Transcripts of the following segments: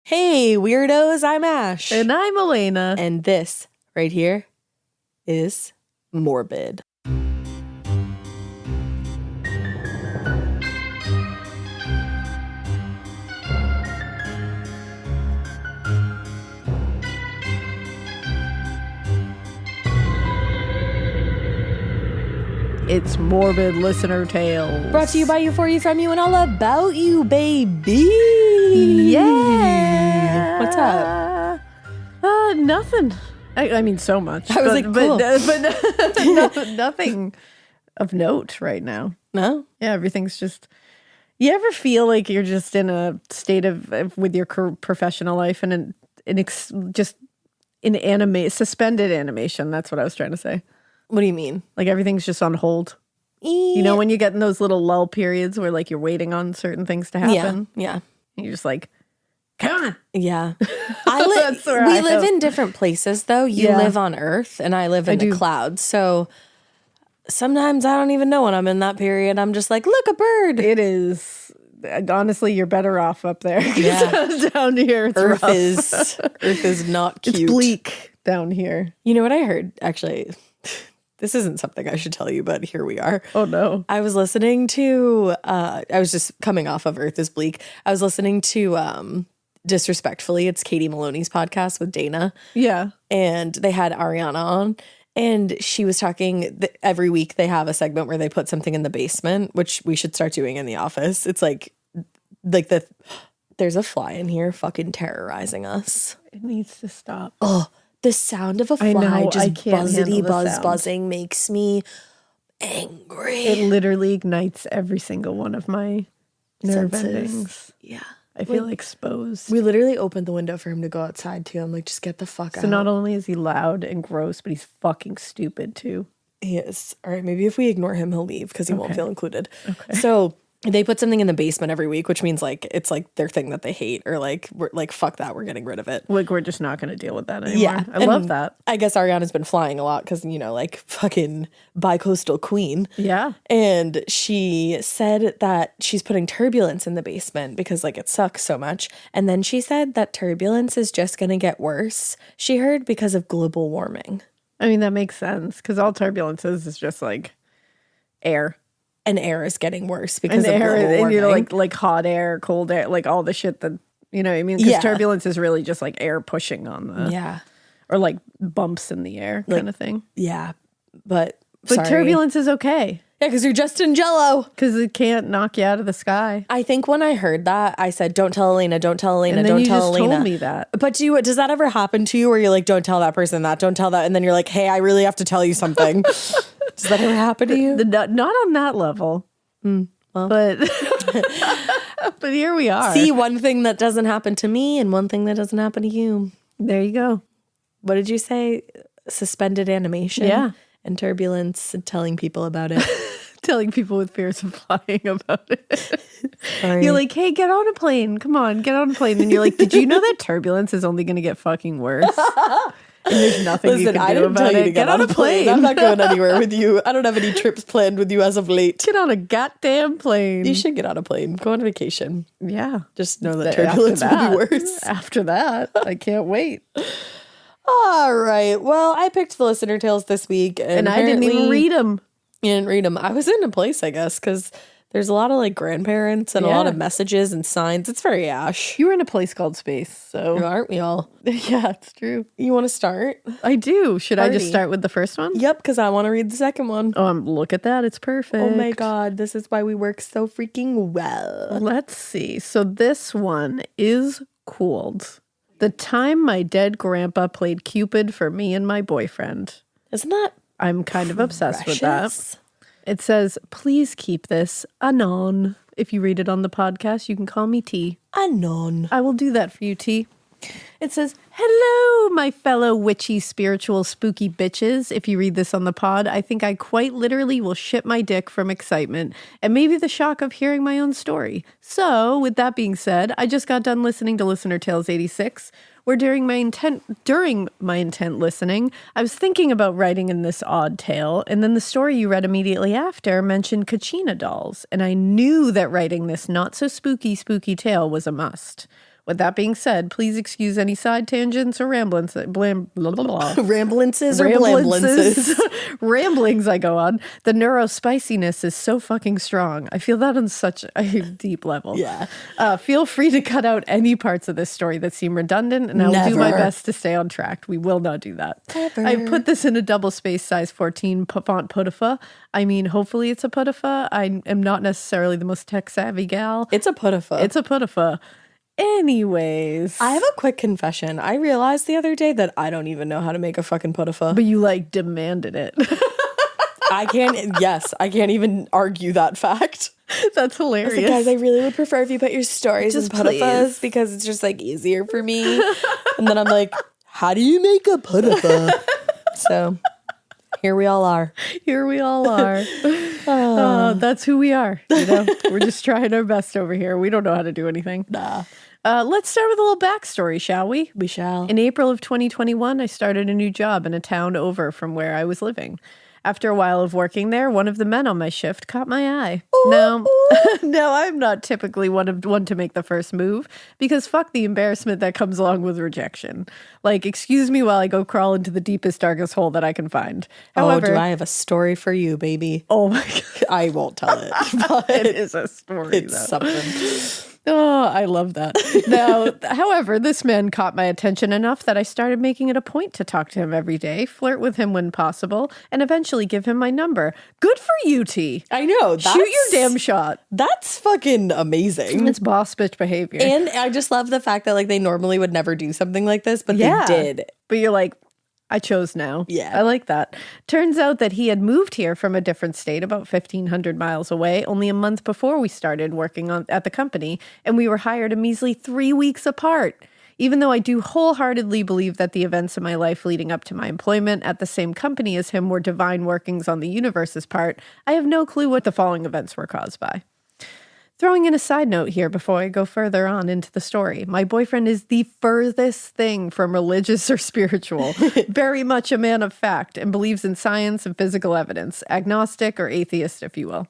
Hey, weirdos, I'm Ash. And I'm Elena. And this right here is Morbid. It's Morbid Listener Tales. Brought to you by you, for you, from you, and all about you, baby. Yeah. What's up? Nothing. I mean, so much. I was like, cool. but nothing of note right now. No? Yeah, everything's just... You ever feel like you're just in a state of with your professional life and just in suspended animation? That's what I was trying to say. What do you mean? Like everything's just on hold. You know, when you get in those little lull periods where like you're waiting on certain things to happen. Yeah. And you're just like, come on. Yeah. We live in different places, though. You live on Earth, and I live in the clouds. So sometimes I don't even know when I'm in that period. I'm just like, look, a bird. It is. Honestly, you're better off up there. Yeah. Down here, it's Earth rough. is not cute. It's bleak down here. You know what I heard? Actually, this isn't something I should tell you, but here we are. Oh, no. I was listening to, I was just coming off of Earth is Bleak. I was listening to Disrespectfully. It's Katie Maloney's podcast with Dana. Yeah. And they had Ariana on. And she was talking, every week they have a segment where they put something in the basement, which we should start doing in the office. It's like there's a fly in here fucking terrorizing us. It needs to stop. Oh, the sound of a fly just buzzing makes me angry. It literally ignites every single one of my nerve endings. Yeah. I feel exposed. We literally opened the window for him to go outside too. I'm like, just get the fuck out. So not only is he loud and gross, but he's fucking stupid too. He is. All right, maybe if we ignore him, he'll leave because he won't feel included. Okay. So they put something in the basement every week, which means like it's like their thing that they hate, or like we're like, fuck that, we're getting rid of it. Like we're just not going to deal with that anymore. Yeah, I love that. I guess Ariana's been flying a lot because, you know, like fucking bi-coastal queen. Yeah. And she said that she's putting turbulence in the basement because like it sucks so much. And then she said that turbulence is just going to get worse. She heard because of global warming. I mean, that makes sense because all turbulence is just like air. And air is getting worse because and of global warming. And you know, like hot air, cold air, like all the shit that, you know what I mean? Because turbulence is really just like air pushing on the... Or like bumps in the air kind of thing. Yeah. But turbulence is okay. Yeah, because you're just in Jell-O. Because it can't knock you out of the sky. I think when I heard that, I said, don't tell Elena, don't tell Elena, and then don't tell Elena. You just told me that. But does that ever happen to you where you're like, don't tell that person that, don't tell that, and then you're like, hey, I really have to tell you something. Does that ever happen to you? Not on that level. Well. But but here we are. See, one thing that doesn't happen to me and one thing that doesn't happen to you. There you go. What did you say? Suspended animation? Yeah. And turbulence and telling people about it. Telling people with fears of flying about it. Sorry. You're like, hey, get on a plane. Come on, get on a plane. And you're like, did you know that turbulence is only going to get fucking worse? And there's nothing you can do about it. Get on a plane. I'm not going anywhere with you. I don't have any trips planned with you as of late. Get on a goddamn plane. You should get on a plane. Go on vacation. Yeah. Just know that turbulence will be worse. After that, I can't wait. All right. Well, I picked the listener tales this week. And I didn't even read them. You didn't read them. I was in a place, I guess, because there's a lot of like grandparents and a lot of messages and signs. It's very Ash. You were in a place called Space, so aren't we all? Yeah, it's true. You want to start? I do. Should I just start with the first one? Yep, because I want to read the second one. Look at that. It's perfect. Oh my God. This is why we work so freaking well. Let's see. So this one is called The Time My Dead Grandpa Played Cupid for Me and My Boyfriend. Isn't that I'm kind of obsessed with that. It says, please keep this anon. If you read it on the podcast, you can call me T. Anon. I will do that for you, T. It says, hello, my fellow witchy, spiritual, spooky bitches. If you read this on the pod, I think I quite literally will shit my dick from excitement and maybe the shock of hearing my own story. So, with that being said, I just got done listening to Listener Tales 86, where during my intent listening, I was thinking about writing in this odd tale, and then the story you read immediately after mentioned Kachina dolls, and I knew that writing this not so spooky tale was a must. With that being said, please excuse any side tangents or ramblings, Ramblances or blamblances. ramblings I go on. The neurospiciness is so fucking strong. I feel that on such a deep level. Yeah. Feel free to cut out any parts of this story that seem redundant, and I will do my best to stay on track. We will not do that. Never. I put this in a double space size 14 font puttifa. I mean, hopefully it's a puttifa. I am not necessarily the most tech savvy gal. It's a puttifa. It's a puttifa. Anyways. I have a quick confession. I realized the other day that I don't even know how to make a fucking puttifa. But you like demanded it. I can't even argue that fact. That's hilarious. I was like, guys, I really would prefer if you put your stories in Just puttifas please. because it's just like easier for me. And then I'm like, how do you make a puttifa? So here we all are. Here we all are. That's who we are. You know, we're just trying our best over here. We don't know how to do anything. Nah. Let's start with a little backstory, shall we? We shall. In April of 2021, I started a new job in a town over from where I was living. After a while of working there, one of the men on my shift caught my eye. No, I'm not typically one to make the first move because fuck the embarrassment that comes along with rejection. Like, excuse me while I go crawl into the deepest, darkest hole that I can find. However, do I have a story for you, baby? Oh my God. I won't tell it, but It is a story, it's though. something. Oh, I love that. Now, however, this man caught my attention enough that I started making it a point to talk to him every day, flirt with him when possible, and eventually give him my number. Good for you, T. I know. Shoot your damn shot. That's fucking amazing. It's boss bitch behavior. And I just love the fact that like they normally would never do something like this, but they did. But you're like, I chose now. Yeah. I like that. Turns out that he had moved here from a different state about 1,500 miles away only a month before we started working at the company, and we were hired a measly 3 weeks apart. Even though I do wholeheartedly believe that the events of my life leading up to my employment at the same company as him were divine workings on the universe's part, I have no clue what the following events were caused by. Throwing in a side note here before I go further on into the story, my boyfriend is the furthest thing from religious or spiritual, very much a man of fact, and believes in science and physical evidence, agnostic or atheist, if you will.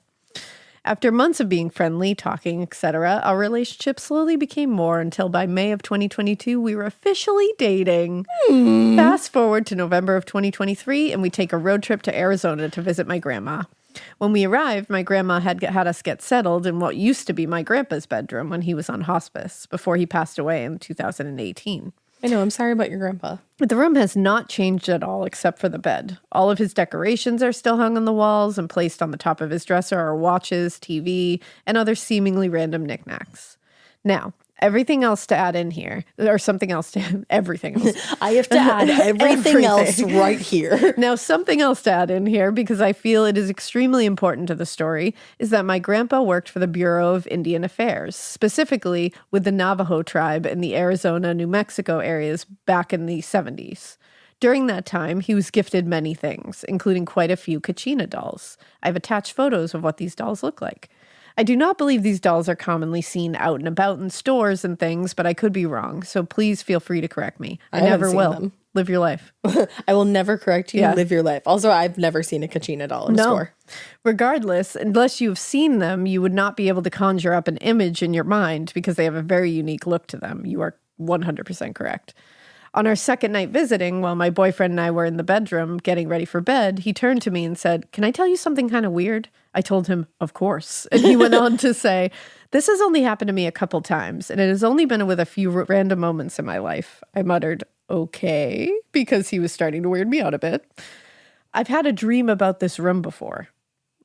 After months of being friendly, talking, etc., our relationship slowly became more until by May of 2022, we were officially dating. Fast forward to November of 2023, and we take a road trip to Arizona to visit my grandma. When we arrived, my grandma had us get settled in what used to be my grandpa's bedroom when he was on hospice before he passed away in 2018. I know, I'm sorry about your grandpa. But the room has not changed at all except for the bed. All of his decorations are still hung on the walls, and placed on the top of his dresser are watches, TV, and other seemingly random knickknacks. Now, everything else to add in here, or something else to everything else. I have to add everything else right here. Now, something else to add in here, because I feel it is extremely important to the story, is that my grandpa worked for the Bureau of Indian Affairs, specifically with the Navajo tribe in the Arizona, New Mexico areas back in the 70s. During that time, he was gifted many things, including quite a few Kachina dolls. I've attached photos of what these dolls look like. I do not believe these dolls are commonly seen out and about in stores and things, but I could be wrong, so please feel free to correct me. I never will. Them. Live your life. I will never correct you. Yeah. Live your life. Also, I've never seen a Kachina doll in a store. Regardless, unless you've seen them, you would not be able to conjure up an image in your mind because they have a very unique look to them. You are 100% correct. On our second night visiting, while my boyfriend and I were in the bedroom getting ready for bed, he turned to me and said, "Can I tell you something kind of weird?" I told him, "Of course." And he went on to say, "This has only happened to me a couple times, and it has only been with a few random moments in my life." I muttered, "Okay," because he was starting to weird me out a bit. "I've had a dream about this room before."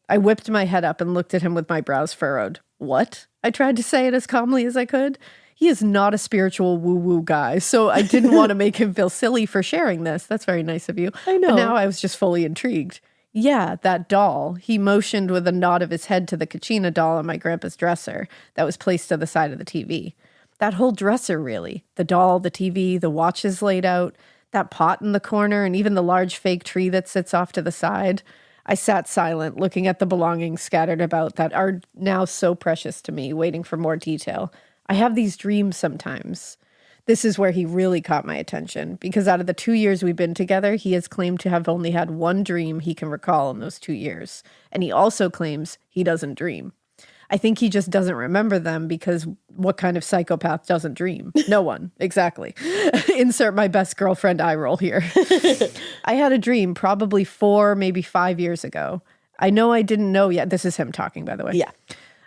I whipped my head up and looked at him with my brows furrowed. "What?" I tried to say it as calmly as I could. He is not a spiritual woo-woo guy, so I didn't want to make him feel silly for sharing this. That's very nice of you. I know. But now I was just fully intrigued. "Yeah, that doll." He motioned with a nod of his head to the Kachina doll on my grandpa's dresser that was placed to the side of the TV. That whole dresser, really. The doll, the TV, the watches laid out, that pot in the corner, and even the large fake tree that sits off to the side. I sat silent, looking at the belongings scattered about that are now so precious to me, waiting for more detail. I have these dreams sometimes. This is where he really caught my attention, because out of the 2 years we've been together, he has claimed to have only had one dream he can recall in those 2 years. And he also claims he doesn't dream. I think he just doesn't remember them because what kind of psychopath doesn't dream? No one. Exactly. Insert my best girlfriend eye roll here. I had a dream probably 4, maybe 5 years ago. I know I didn't know yet. This is him talking, by the way. Yeah.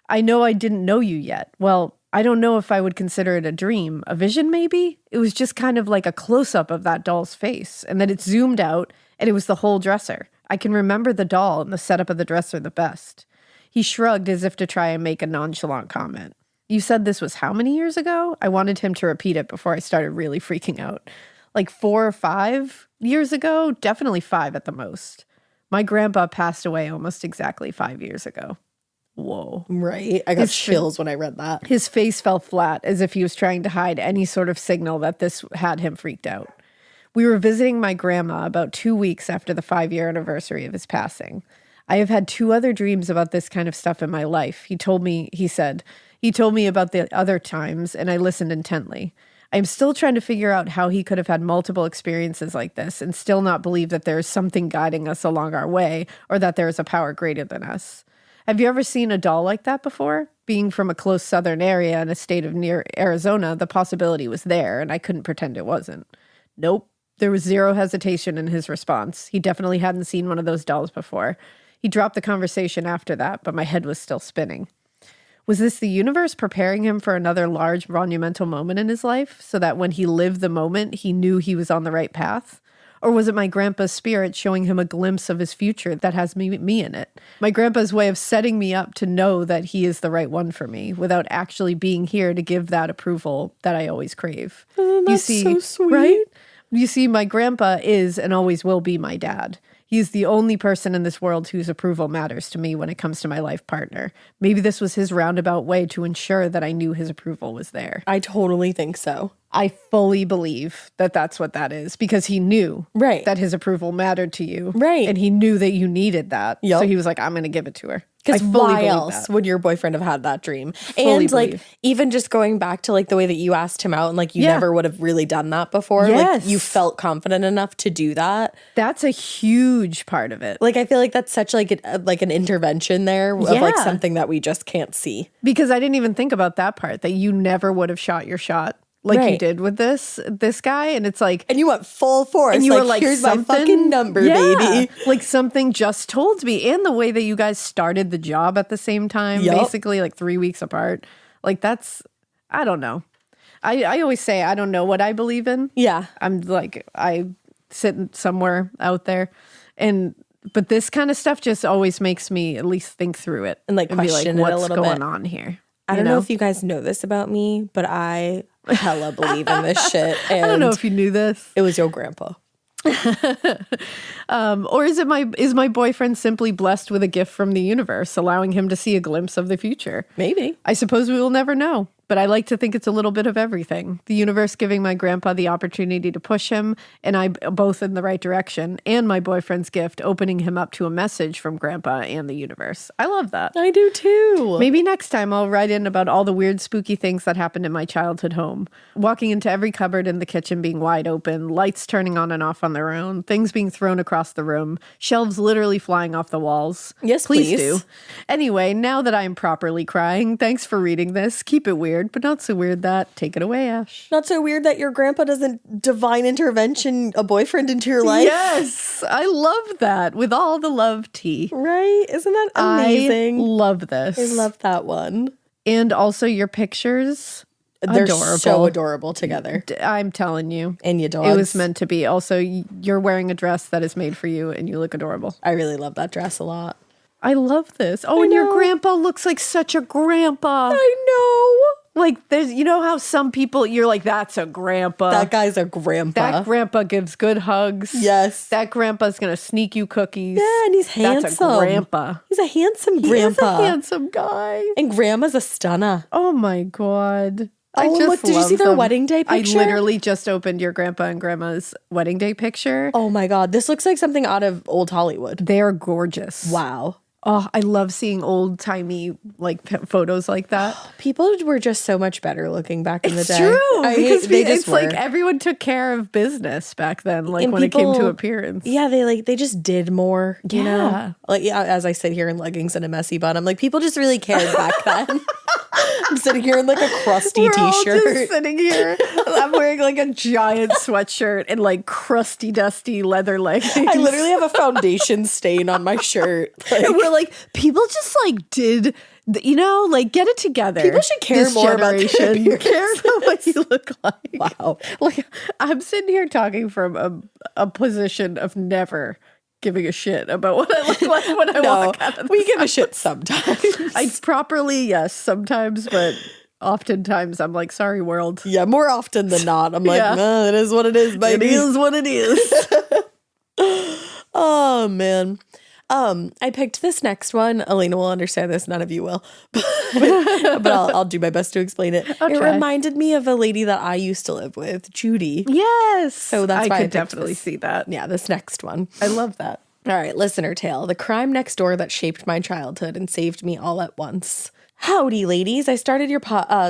I know I didn't know you yet. Well, I don't know if I would consider it a dream. A vision, maybe? It was just kind of like a close-up of that doll's face. And then it zoomed out, and it was the whole dresser. I can remember the doll and the setup of the dresser the best. He shrugged as if to try and make a nonchalant comment. You said this was how many years ago? I wanted him to repeat it before I started really freaking out. Like 4 or 5 years ago? Definitely 5 at the most. My grandpa passed away almost exactly 5 years ago. Whoa. Right. I got chills when I read that. His face fell flat as if he was trying to hide any sort of signal that this had him freaked out. We were visiting my grandma about 2 weeks after the 5-year anniversary of his passing. I have had 2 other dreams about this kind of stuff in my life. He told me about the other times, and I listened intently. I am still trying to figure out how he could have had multiple experiences like this and still not believe that there is something guiding us along our way or that there is a power greater than us. Have you ever seen a doll like that before? Being from a close southern area in a state of near Arizona, the possibility was there, and I couldn't pretend it wasn't. Nope. There was zero hesitation in his response. He definitely hadn't seen one of those dolls before. He dropped the conversation after that, but my head was still spinning. Was this the universe preparing him for another large monumental moment in his life so that when he lived the moment, he knew he was on the right path? Or was it my grandpa's spirit showing him a glimpse of his future that has me in it? My grandpa's way of setting me up to know that he is the right one for me without actually being here to give that approval that I always crave. That's so sweet. Right? You see, my grandpa is and always will be my dad. He's the only person in this world whose approval matters to me when it comes to my life partner. Maybe this was his roundabout way to ensure that I knew his approval was there. I totally think so. I fully believe that that's what that is because he knew that his approval mattered to you. Right. And he knew that you needed that. Yep. So he was like, I'm going to give it to her. Because why else would your boyfriend have had that dream? Fully and like, believe. even just going back to like the way that you asked him out and like you never would have really done that before. Yes. Like you felt confident enough to do that. That's a huge part of it. Like I feel like that's such like an intervention there of like something that we just can't see. Because I didn't even think about that part, that you never would have shot your shot. Like you did with this guy, and it's like, and you went full force, and you were like, here's my fucking number, baby. Like something just told me, and the way that you guys started the job at the same time, basically like 3 weeks apart. Like that's, I don't know. I always say I don't know what I believe in. Yeah, I'm like I sit somewhere out there, but this kind of stuff just always makes me at least think through it and like question be like, it a little bit. What's going on here? I don't know if you guys know this about me, but I hella believe in this shit. And I don't know if you knew this. It was your grandpa. Or is my boyfriend simply blessed with a gift from the universe, allowing him to see a glimpse of the future? Maybe. I suppose we will never know. But I like to think it's a little bit of everything. The universe giving my grandpa the opportunity to push him and I both in the right direction, and my boyfriend's gift opening him up to a message from grandpa and the universe. I love that. I do too. Maybe next time I'll write in about all the weird, spooky things that happened in my childhood home. Walking into every cupboard in the kitchen being wide open, lights turning on and off on their own, things being thrown across the room, shelves literally flying off the walls. Yes, please do. Anyway, now that I am properly crying, thanks for reading this. Keep it weird, but not so weird that. Take it away, Ash. Not so weird that your grandpa doesn't divine intervention a boyfriend into your life. Yes, I love that. With all the love tea. Right? Isn't that amazing? I love this. I love that one. And also your pictures. They're adorable. So adorable together. I'm telling you. And you dogs. It was meant to be. Also, you're wearing a dress that is made for you and you look adorable. I really love that dress a lot. I love this. Oh, and your grandpa looks like such a grandpa. I know. Like, there's, you know how some people, you're like, that's a grandpa. That guy's a grandpa. That grandpa gives good hugs. Yes. That grandpa's going to sneak you cookies. Yeah, and he's handsome. That's a grandpa. He's a handsome grandpa. He's a handsome guy. And grandma's a stunner. Oh, my God. Look, did you see their wedding day picture? I literally just opened your grandpa and grandma's wedding day picture. Oh, my God. This looks like something out of old Hollywood. They're gorgeous. Wow. Oh, I love seeing old timey like photos like that. People were just so much better looking back in the day. True, because they just it's like everyone took care of business back then, like And when it came to people- appearance. Yeah, they just did more, you know? Yeah. Like, yeah, as I sit here in leggings and a messy bun, I'm like, people just really cared back then. I'm sitting here in like a crusty We're all t-shirt. just sitting here. I'm wearing like a giant sweatshirt and like crusty, dusty leather leggings. I literally have a foundation stain on my shirt. Like, And we're like, people just like did, you know, like get it together. People should care This more about their generation. appearance. Care about what you look like. wow. Like I'm sitting here talking from a position of never giving a shit about what I look like when I walk out of the we give a shit sometimes. I properly, yes, sometimes, but oftentimes I'm like, sorry, world. Yeah, more often than not. I'm like, Yeah. no, it is what it is, baby. It is what it is. Oh, man. I picked this next one. Elena will understand this. None of you will. But I'll do my best to explain it. I'll It try. reminded me of a lady that I used to live with, Judy. Yes. So that's I why I could picked definitely this. see that. Yeah, this next one. I love that. All right, listener tale. The crime next door that shaped my childhood and saved me all at once. Howdy, ladies. I started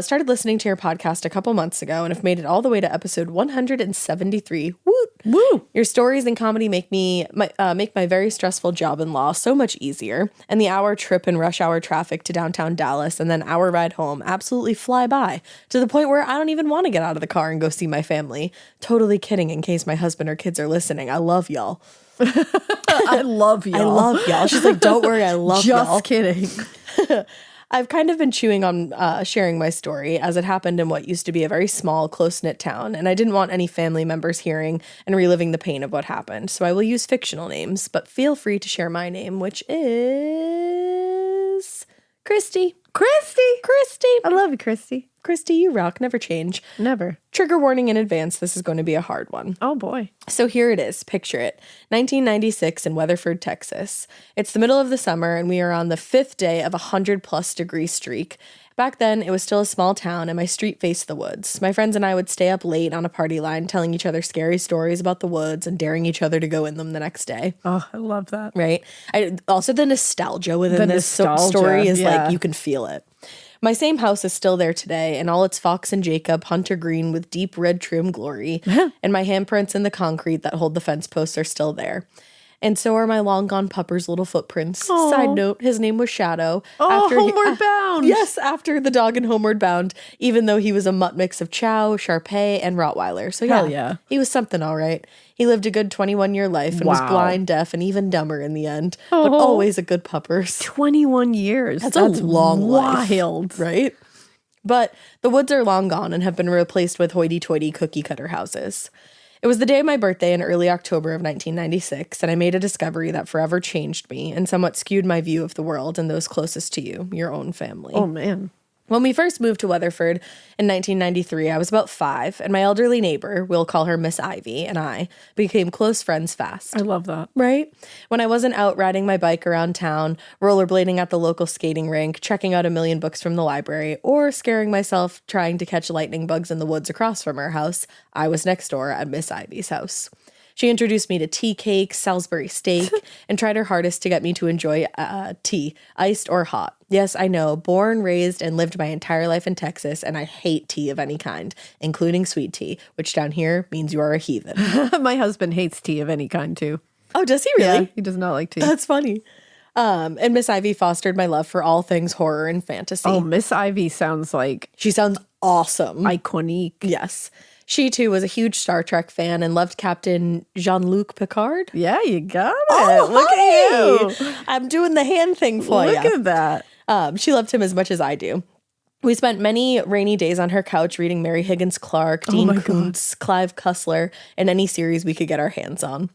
started listening to your podcast a couple months ago and have made it all the way to episode 173. Woot! Woo. Your stories and comedy make my very stressful job in law so much easier, and the hour trip in rush hour traffic to downtown Dallas and then hour ride home absolutely fly by, to the point where I don't even want to get out of the car and go see my family. Totally kidding in case my husband or kids are listening. I love y'all. I love y'all. I love y'all. She's like, don't worry, I love y'all. Just kidding. I've kind of been chewing on sharing my story, as it happened in what used to be a very small, close-knit town, and I didn't want any family members hearing and reliving the pain of what happened, so I will use fictional names, but feel free to share my name, which is Christy. Christy. I love you, Christy. Christy, you rock. Never change. Never. Trigger warning in advance. This is going to be a hard one. Oh, boy. So here it is. Picture it. 1996 in Weatherford, Texas. It's the middle of the summer and we are on the 5th day of a 100+ degree streak. Back then, it was still a small town and my street faced the woods. My friends and I would stay up late on a party line telling each other scary stories about the woods and daring each other to go in them the next day. Oh, I love that. Right? Also, the nostalgia within The this nostalgia, story is yeah. like, you can feel it. My same house is still there today, and all its Fox and Jacob hunter green with deep red trim glory, and my handprints in the concrete that hold the fence posts are still there. And so are my long gone pupper's little footprints. Aw. Side note, his name was Shadow. Oh, Homeward Bound. Yes, after the dog in Homeward Bound, even though he was a mutt mix of Chow, Shar-Pei, and Rottweiler. So Hell yeah. he was something all right. He lived a good 21-year life and was Wow. blind, deaf, and even dumber in the end, but Oh. always a good puppers. 21 years. That's a long life. wild. Right? But the woods are long gone and have been replaced with hoity-toity cookie-cutter houses. It was the day of my birthday in early October of 1996, and I made a discovery that forever changed me and somewhat skewed my view of the world and those closest to you, your own family. Oh, man. When we first moved to Weatherford in 1993, I was about 5, and my elderly neighbor, we'll call her Miss Ivy, and I became close friends fast. I love that. Right? When I wasn't out riding my bike around town, rollerblading at the local skating rink, checking out a million books from the library, or scaring myself trying to catch lightning bugs in the woods across from our house, I was next door at Miss Ivy's house. She introduced me to tea cake, Salisbury steak, and tried her hardest to get me to enjoy tea, iced or hot. Yes, I know, born, raised, and lived my entire life in Texas, and I hate tea of any kind, including sweet tea, which down here means you are a heathen. My husband hates tea of any kind, too. Oh, does he really? Yeah, he does not like tea. That's funny. And Miss Ivy fostered my love for all things horror and fantasy. Oh, Miss Ivy sounds like She sounds awesome. iconique. Yes. She, too, was a huge Star Trek fan and loved Captain Jean-Luc Picard. Yeah, you got it. Oh, Look at you. I'm doing the hand thing for Look you. at that. She loved him as much as I do. We spent many rainy days on her couch reading Mary Higgins Clark, my Dean God. Koontz, Clive Cussler, and any series we could get our hands on.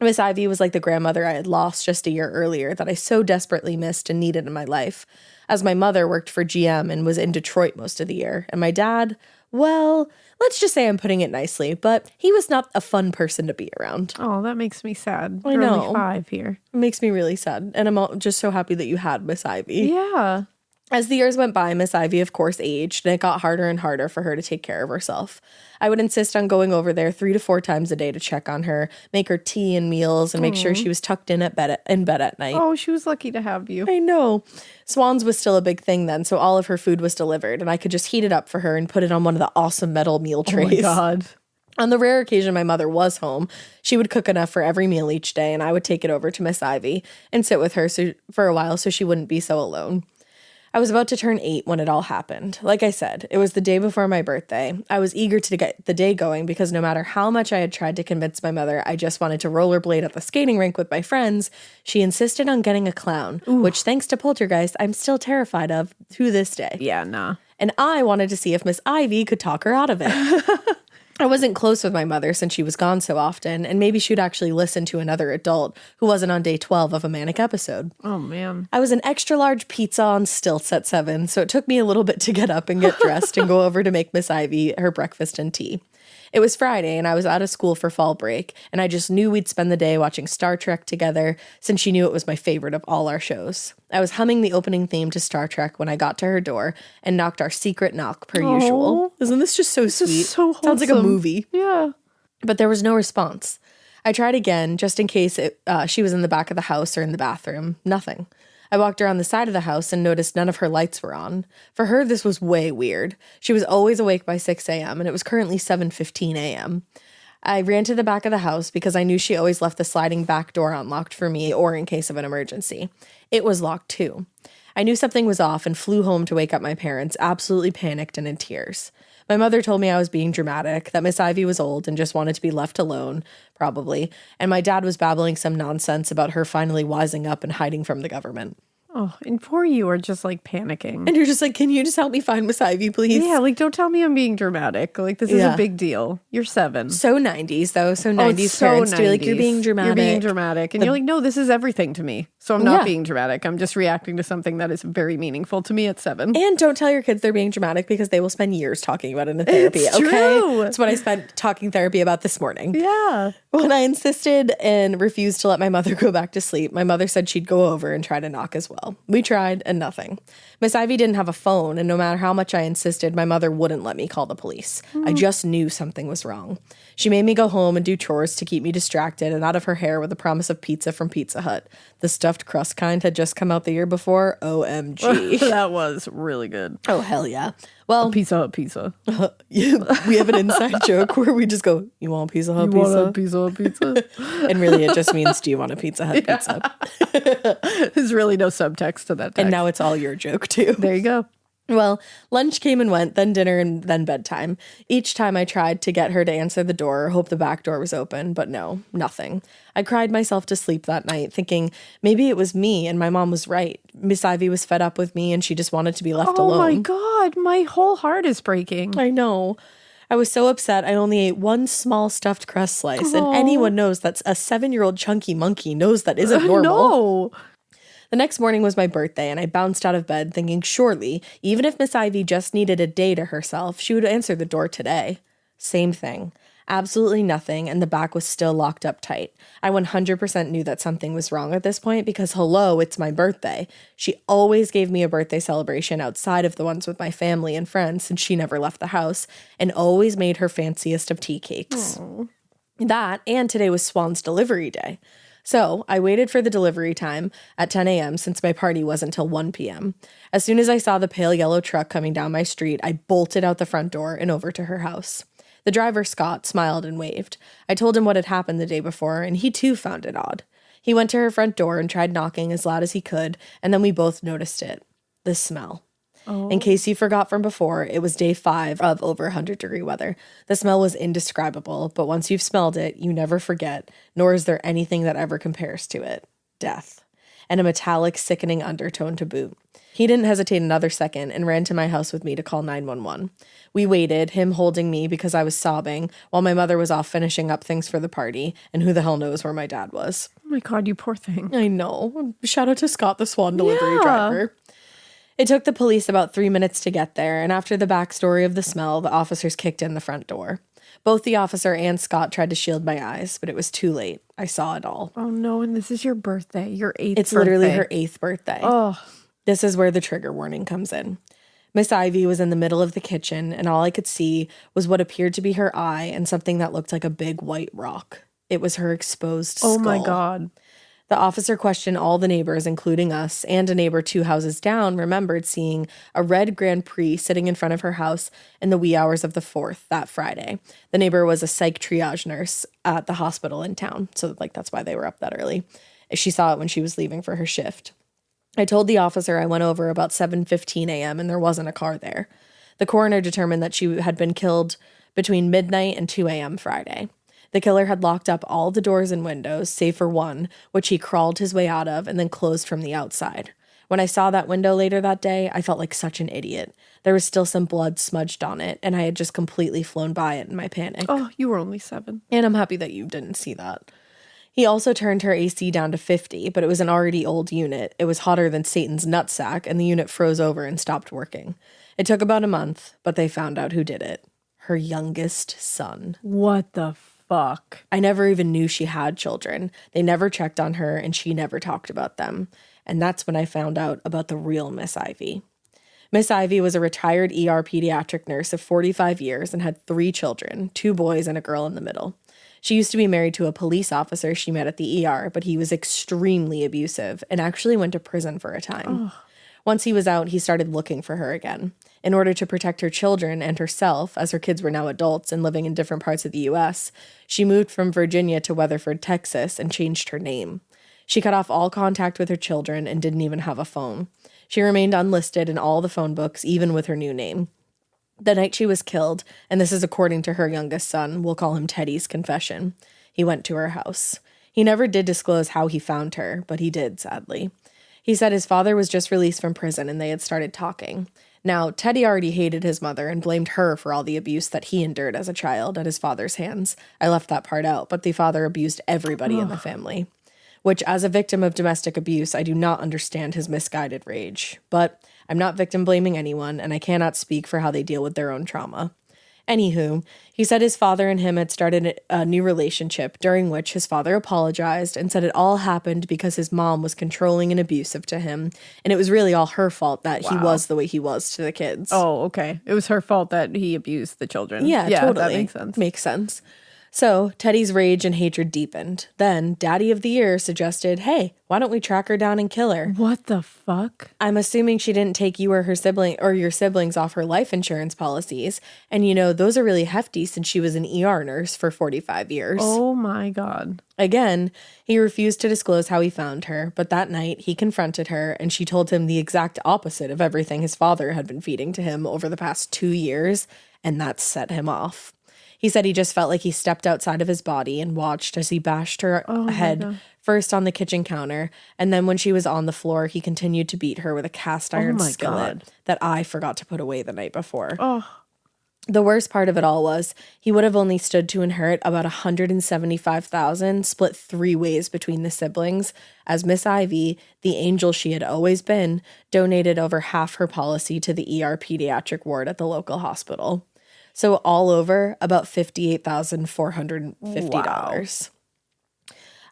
Miss Ivy was like the grandmother I had lost just a year earlier that I so desperately missed and needed in my life, as my mother worked for GM and was in Detroit most of the year. And my dad, well, let's just say I'm putting it nicely, but he was not a fun person to be around. Oh, that makes me sad. I You're know. only 5 here. It makes me really sad. And I'm just so happy that you had Miss Ivy. Yeah. As the years went by, Miss Ivy, of course, aged, and it got harder and harder for her to take care of herself. I would insist on going over there 3 to 4 times a day to check on her, make her tea and meals, and make sure she was tucked in bed at night. Oh, she was lucky to have you. I know. Swans was still a big thing then, so all of her food was delivered, and I could just heat it up for her and put it on one of the awesome metal meal trays. Oh my God. On the rare occasion my mother was home, she would cook enough for every meal each day, and I would take it over to Miss Ivy and sit with her for a while so she wouldn't be so alone. I was about to turn 8 when it all happened. Like I said, it was the day before my birthday. I was eager to get the day going because no matter how much I had tried to convince my mother I just wanted to rollerblade at the skating rink with my friends, she insisted on getting a clown, which thanks to Poltergeist, I'm still terrified of to this day. Yeah, nah. And I wanted to see if Miss Ivy could talk her out of it. I wasn't close with my mother since she was gone so often, and maybe she'd actually listen to another adult who wasn't on day 12 of a manic episode. Oh, man. I was an extra large pizza on stilts at 7, so it took me a little bit to get up and get dressed and go over to make Miss Ivy her breakfast and tea. It was Friday, and I was out of school for fall break, and I just knew we'd spend the day watching Star Trek together since she knew it was my favorite of all our shows. I was humming the opening theme to Star Trek when I got to her door and knocked our secret knock per usual. Isn't this just so sweet? Is so wholesome. Sounds like a movie. Yeah. But there was no response. I tried again, just in case she was in the back of the house or in the bathroom. Nothing. I walked around the side of the house and noticed none of her lights were on. For her, this was way weird. She was always awake by 6 a.m., and it was currently 7:15 a.m. I ran to the back of the house because I knew she always left the sliding back door unlocked for me or in case of an emergency. It was locked too. I knew something was off and flew home to wake up my parents, absolutely panicked and in tears. My mother told me I was being dramatic, that Miss Ivy was old and just wanted to be left alone, probably, and my dad was babbling some nonsense about her finally wising up and hiding from the government. Oh, and poor you are just like panicking. And you're just like, can you just help me find Miss Ivy, please? Yeah, like don't tell me I'm being dramatic. Like this is a big deal. You're 7. So 90s though. So 90s parents do like, you're being dramatic. You're being dramatic. And you're like, no, this is everything to me. So I'm not being dramatic. I'm just reacting to something that is very meaningful to me at 7. And don't tell your kids they're being dramatic because they will spend years talking about it in therapy. It's okay? true. That's what I spent talking therapy about this morning. Yeah. When I insisted and refused to let my mother go back to sleep, my mother said she'd go over and try to knock as well. We tried and nothing. Miss Ivy didn't have a phone, and no matter how much I insisted, my mother wouldn't let me call the police. I just knew something was wrong. She made me go home and do chores to keep me distracted and out of her hair with the promise of pizza from Pizza Hut. The stuffed crust kind had just come out the year before. OMG. That was really good. Oh, hell yeah. Well, Pizza Hut pizza. we have an inside joke where we just go, you want a Pizza Hut You pizza? want a Pizza Hut pizza? And really it just means, do you want a Pizza Hut pizza? There's really no subtext to that text. And now it's all your joke too. There you go. Well, lunch came and went, then dinner, and then bedtime. Each time I tried to get her to answer the door or hope the back door was open, but no, nothing. I cried myself to sleep that night, thinking maybe it was me and my mom was right. Miss Ivy was fed up with me and she just wanted to be left alone. Oh my God, my whole heart is breaking. I know. I was so upset I only ate one small stuffed crust slice, and anyone knows that's a 7-year-old chunky monkey knows that isn't normal. No. The next morning was my birthday, and I bounced out of bed thinking surely, even if Miss Ivy just needed a day to herself, she would answer the door today. Same thing. Absolutely nothing, and the back was still locked up tight. I 100% knew that something was wrong at this point because, hello, it's my birthday. She always gave me a birthday celebration outside of the ones with my family and friends since she never left the house, and always made her fanciest of tea cakes. Aww. That, and today was Swan's delivery day. So I waited for the delivery time at 10 a.m. since my party wasn't until 1 p.m. As soon as I saw the pale yellow truck coming down my street, I bolted out the front door and over to her house. The driver, Scott, smiled and waved. I told him what had happened the day before, and he too found it odd. He went to her front door and tried knocking as loud as he could, and then we both noticed it. The smell. In case you forgot from before, it was day 5 of over 100-degree weather. The smell was indescribable, but once you've smelled it, you never forget, nor is there anything that ever compares to it. Death. And a metallic, sickening undertone to boot. He didn't hesitate another second and ran to my house with me to call 911. We waited, him holding me because I was sobbing, while my mother was off finishing up things for the party, and who the hell knows where my dad was. Oh my God, you poor thing. I know. Shout out to Scott, the Swan delivery driver. It took the police about 3 minutes to get there, and after the backstory of the smell, the officers kicked in the front door. Both the officer and Scott tried to shield my eyes, but it was too late. I saw it all. Oh no, and this is your birthday, your 8th It's literally her 8th birthday. Oh. This is where the trigger warning comes in. Miss Ivy was in the middle of the kitchen, and all I could see was what appeared to be her eye and something that looked like a big white rock. It was her exposed skull. Oh my God. The officer questioned all the neighbors, including us, and a neighbor 2 houses down remembered seeing a red Grand Prix sitting in front of her house in the wee hours of the 4th that Friday. The neighbor was a psych triage nurse at the hospital in town, so that's why they were up that early. She saw it when she was leaving for her shift. I told the officer I went over about 7:15 a.m. and there wasn't a car there. The coroner determined that she had been killed between midnight and 2 a.m. Friday. The killer had locked up all the doors and windows, save for one, which he crawled his way out of and then closed from the outside. When I saw that window later that day, I felt like such an idiot. There was still some blood smudged on it, and I had just completely flown by it in my panic. Oh, you were only 7. And I'm happy that you didn't see that. He also turned her AC down to 50, but it was an already old unit. It was hotter than Satan's nutsack, and the unit froze over and stopped working. It took about a month, but they found out who did it. Her youngest son. What the fuck? I never even knew she had children. They never checked on her, and she never talked about them. And that's when I found out about the real Miss Ivy. Miss Ivy was a retired ER pediatric nurse of 45 years and had 3 children, 2 boys and a girl in the middle. She used to be married to a police officer she met at the ER, but he was extremely abusive and actually went to prison for a time. Once he was out, he started looking for her again. In order to protect her children and herself, as her kids were now adults and living in different parts of the U.S., she moved from Virginia to Weatherford, Texas, and changed her name. She cut off all contact with her children and didn't even have a phone. She remained unlisted in all the phone books, even with her new name. The night she was killed, and this is according to her youngest son, we'll call him Teddy's confession, he went to her house. He never did disclose how he found her, but he did, sadly. He said his father was just released from prison and they had started talking. Now, Teddy already hated his mother and blamed her for all the abuse that he endured as a child at his father's hands. I left that part out, but the father abused everybody in the family. Which, as a victim of domestic abuse, I do not understand his misguided rage. But I'm not victim blaming anyone, and I cannot speak for how they deal with their own trauma. Anywho, he said his father and him had started a new relationship, during which his father apologized and said it all happened because his mom was controlling and abusive to him, and it was really all her fault that he was the way he was to the kids. Oh, okay. It was her fault that he abused the children. Yeah, totally. That makes sense. Makes sense. So Teddy's rage and hatred deepened. Then Daddy of the Year suggested, hey, why don't we track her down and kill her? What the fuck? I'm assuming she didn't take you or her sibling or your siblings off her life insurance policies. And those are really hefty since she was an ER nurse for 45 years. Oh my God. Again, he refused to disclose how he found her, but that night he confronted her and she told him the exact opposite of everything his father had been feeding to him over the past 2 years, and that set him off. He said he just felt like he stepped outside of his body and watched as he bashed her head first on the kitchen counter, and then when she was on the floor, he continued to beat her with a cast iron skillet that I forgot to put away the night before. The worst part of it all was he would have only stood to inherit about $175,000 split 3 ways between the siblings, as Miss Ivy, the angel she had always been, donated over half her policy to the ER pediatric ward at the local hospital. So all over, about $58,450. Wow.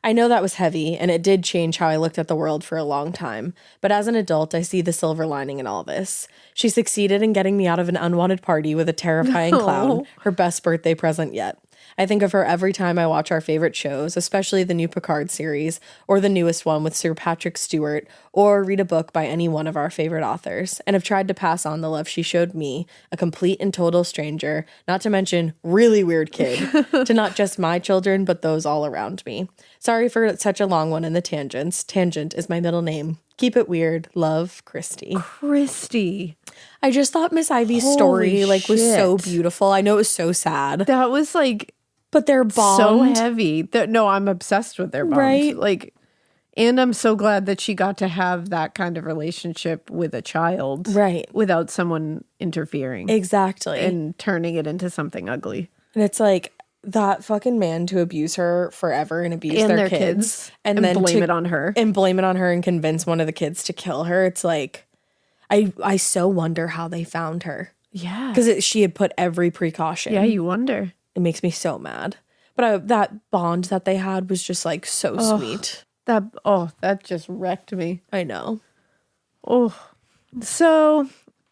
I know that was heavy, and it did change how I looked at the world for a long time. But as an adult, I see the silver lining in all this. She succeeded in getting me out of an unwanted party with a terrifying clown, her best birthday present yet. I think of her every time I watch our favorite shows, especially the new Picard series, or the newest one with Sir Patrick Stewart, or read a book by any one of our favorite authors, and have tried to pass on the love she showed me, a complete and total stranger, not to mention really weird kid, to not just my children, but those all around me. Sorry for such a long one in the tangents. Tangent is my middle name. Keep it weird. Love, Christy. Christy. I just thought Miss Ivy's story was so beautiful. I know it was so sad. That was but their bond. So heavy. No, I'm obsessed with their bond. Right? And I'm so glad that she got to have that kind of relationship with a child. Right. Without someone interfering. Exactly. And turning it into something ugly. And it's that fucking man to abuse her forever and abuse and their kids. And then blame it on her. And blame it on her and convince one of the kids to kill her. It's I so wonder how they found her. Yeah. Because she had put every precaution. Yeah, you wonder. It makes me so mad. But that bond that they had was just so sweet. That just wrecked me. I know. Oh, so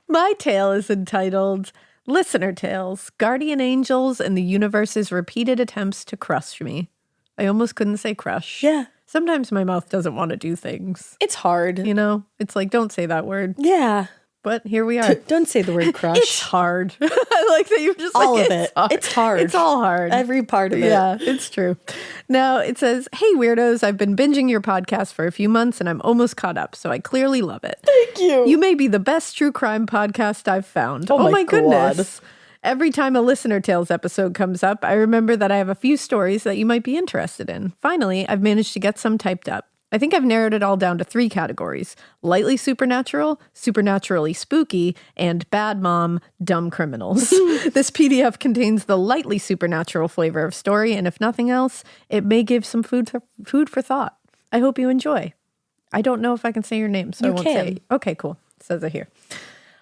my tale is entitled Listener Tales, Guardian Angels and the Universe's Repeated Attempts to Crush Me. I almost couldn't say crush. Yeah. Sometimes my mouth doesn't want to do things. It's hard. You know, it's like, don't say that word. Yeah. But here we are. Don't say the word crush. It's hard. I like that you're just all like, of it. It's hard. It's all hard. Every part of it. Yeah, it's true. Now it says, hey, weirdos, I've been binging your podcast for a few months and I'm almost caught up, so I clearly love it. Thank you. You may be the best true crime podcast I've found. Oh my goodness. Every time a Listener Tales episode comes up, I remember that I have a few stories that you might be interested in. Finally, I've managed to get some typed up. I think I've narrowed it all down to 3 categories: lightly supernatural, supernaturally spooky, and bad mom, dumb criminals. This PDF contains the lightly supernatural flavor of story, and if nothing else, it may give some food for thought. I hope you enjoy. I don't know if I can say your name, so I won't say. Okay, cool. It says it here.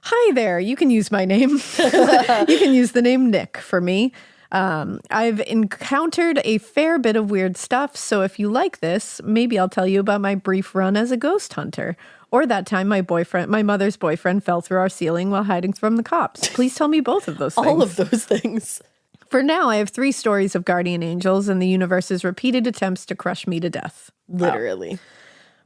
Hi there. You can use my name. You can use the name Nick for me. I've encountered a fair bit of weird stuff, so if you like this, maybe I'll tell you about my brief run as a ghost hunter, or that time my mother's boyfriend fell through our ceiling while hiding from the cops. Please tell me both of those things. All of those things. For now, I have 3 stories of guardian angels and the universe's repeated attempts to crush me to death. Literally. Wow.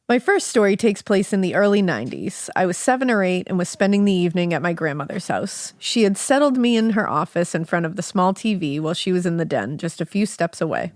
My first story takes place in the early 90s. I was 7 or 8 and was spending the evening at my grandmother's house. She had settled me in her office in front of the small TV while she was in the den, just a few steps away.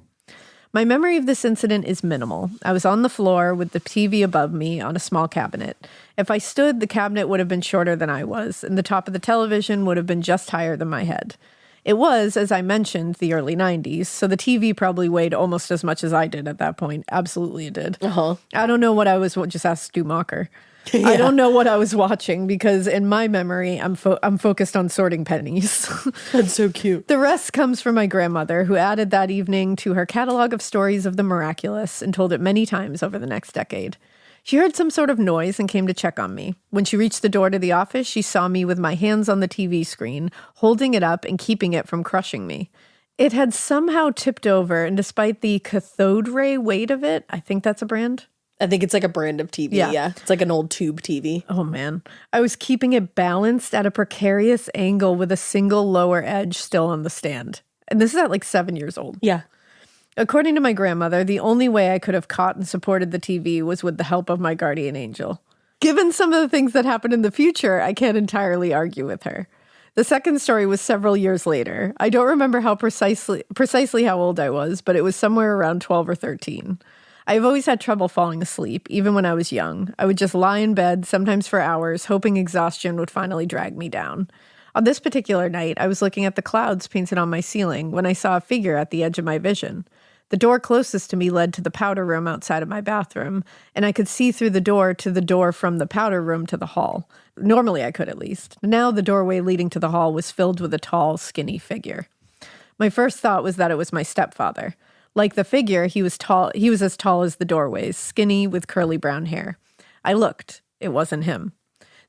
My memory of this incident is minimal. I was on the floor with the TV above me on a small cabinet. If I stood, the cabinet would have been shorter than I was, and the top of the television would have been just higher than my head. It was, as I mentioned, the early 90s, so the TV probably weighed almost as much as I did at that point. Absolutely it did. Uh-huh. I don't know what I was, just ask Stu Mocker. Yeah. I don't know what I was watching because in my memory, I'm focused on sorting pennies. That's so cute. The rest comes from my grandmother, who added that evening to her catalog of stories of the miraculous and told it many times over the next decade. She heard some sort of noise and came to check on me. When she reached the door to the office, she saw me with my hands on the TV screen, holding it up and keeping it from crushing me. It had somehow tipped over, and despite the cathode ray weight of it, I think that's a brand. I think it's like a brand of TV. Yeah. It's like an old tube TV. Oh, man. I was keeping it balanced at a precarious angle with a single lower edge still on the stand. And this is at like 7 years old. Yeah. According to my grandmother, the only way I could have caught and supported the TV was with the help of my guardian angel. Given some of the things that happened in the future, I can't entirely argue with her. The second story was several years later. I don't remember how precisely how old I was, but it was somewhere around 12 or 13. I've always had trouble falling asleep, even when I was young. I would just lie in bed, sometimes for hours, hoping exhaustion would finally drag me down. On this particular night, I was looking at the clouds painted on my ceiling when I saw a figure at the edge of my vision. The door closest to me led to the powder room outside of my bathroom, and I could see through the door to the door from the powder room to the hall. Normally I could, at least. Now the doorway leading to the hall was filled with a tall, skinny figure. My first thought was that it was my stepfather. Like the figure, he was tall. He was as tall as the doorways, skinny with curly brown hair. I looked. It wasn't him.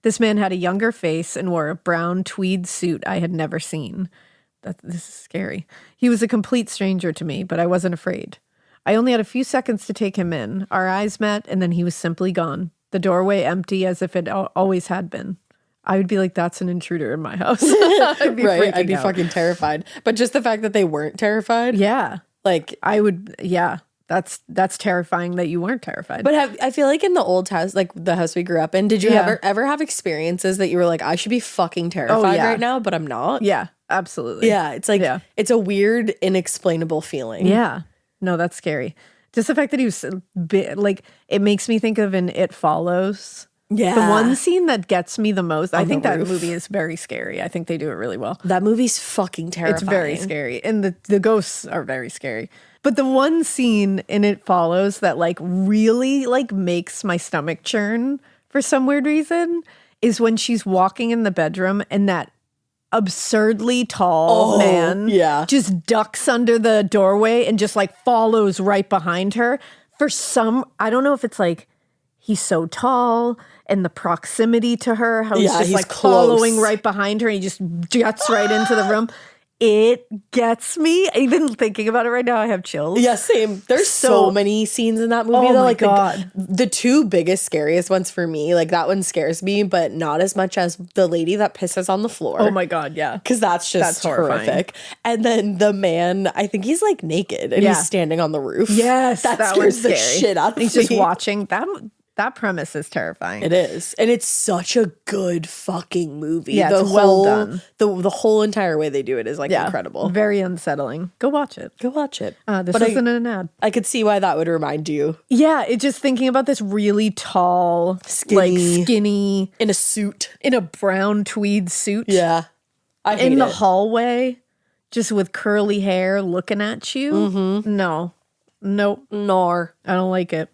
This man had a younger face and wore a brown tweed suit I had never seen. This is scary. He was a complete stranger to me, but I wasn't afraid. I only had a few seconds to take him in. Our eyes met, and then he was simply gone. The doorway empty as if it always had been. I would be like, that's an intruder in my house. I'd be right. I'd be out. fucking terrified. But just the fact that they weren't terrified. Yeah. Like, I would, yeah. That's terrifying that you weren't terrified. But I feel like in the old house, like the house we grew up in, did you ever have experiences that you were like, I should be fucking terrified right now, but I'm not? Yeah, absolutely. Yeah, it's like, it's a weird, inexplainable feeling. Yeah. No, that's scary. Just the fact that he was, like, it makes me think of in It Follows. Yeah. The one scene that gets me the most, I think that roof. movie is very scary. I think they do it really well. That movie's fucking terrifying. It's very scary. And the ghosts are very scary. But the one scene in It Follows that like really like makes my stomach churn for some weird reason is when she's walking in the bedroom and that absurdly tall man just ducks under the doorway and just like follows right behind her. I don't know if it's like he's so tall and the proximity to her, how he's just like close. Following right behind her and he just juts right into the room. It gets me. Even thinking about it right now, I have chills. Yeah, same. There's so many scenes in that movie. Oh though. my Like God. the two biggest, scariest ones for me, like that one scares me, but not as much as the lady that pisses on the floor. Oh my God, yeah. Because that's just horrific. And then the man, I think he's like naked and he's standing on the roof. Yes, that that scares was the scary. shit out of me. He's just watching. That premise is terrifying. It is. And it's such a good fucking movie. Yeah, it's well done. The whole entire way they do it is like incredible. Very unsettling. Go watch it. Go watch it. This isn't an ad. I could see why that would remind you. Yeah, it just thinking about this really tall, skinny, in a suit. In a brown tweed suit. Yeah. I hate in the it. hallway, just with curly hair looking at you. Mm-hmm. No. Nope. Nor. I don't like it.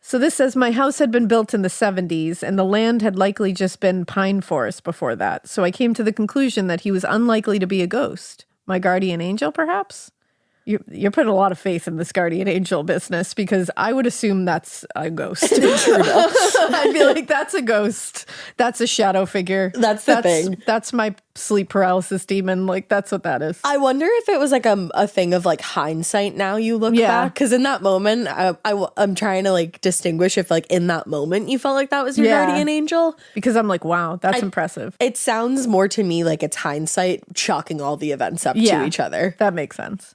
So this says, my house had been built in the 70s, and the land had likely just been pine forest before that. So I came to the conclusion that he was unlikely to be a ghost. My guardian angel, perhaps? You're putting a lot of faith in this guardian angel business, because I would assume that's a ghost. I'd be like, that's a ghost. That's a shadow figure. That's the thing. That's my sleep paralysis demon. Like, that's what that is. I wonder if it was like a thing of like hindsight now you look back. Because in that moment, I'm trying to like distinguish if like in that moment you felt like that was your guardian angel. Because I'm like, wow, that's impressive. It sounds more to me like it's hindsight chalking all the events up to each other. That makes sense.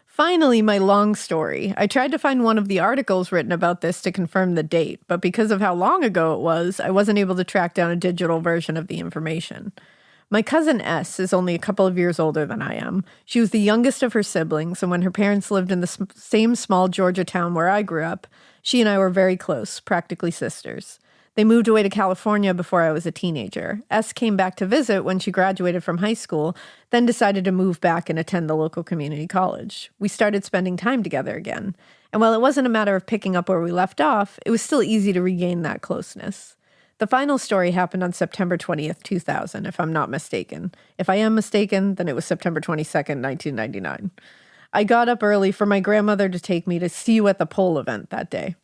Finally, my long story. I tried to find one of the articles written about this to confirm the date, but because of how long ago it was, I wasn't able to track down a digital version of the information. My cousin S is only a couple of years older than I am. She was the youngest of her siblings, and when her parents lived in the same small Georgia town where I grew up, she and I were very close, practically sisters. They moved away to California before I was a teenager. S came back to visit when she graduated from high school, then decided to move back and attend the local community college. We started spending time together again. And while it wasn't a matter of picking up where we left off, it was still easy to regain that closeness. The final story happened on September 20th, 2000, if I'm not mistaken. If I am mistaken, then it was September 22nd, 1999. I got up early for my grandmother to take me to See You at the Pole event that day.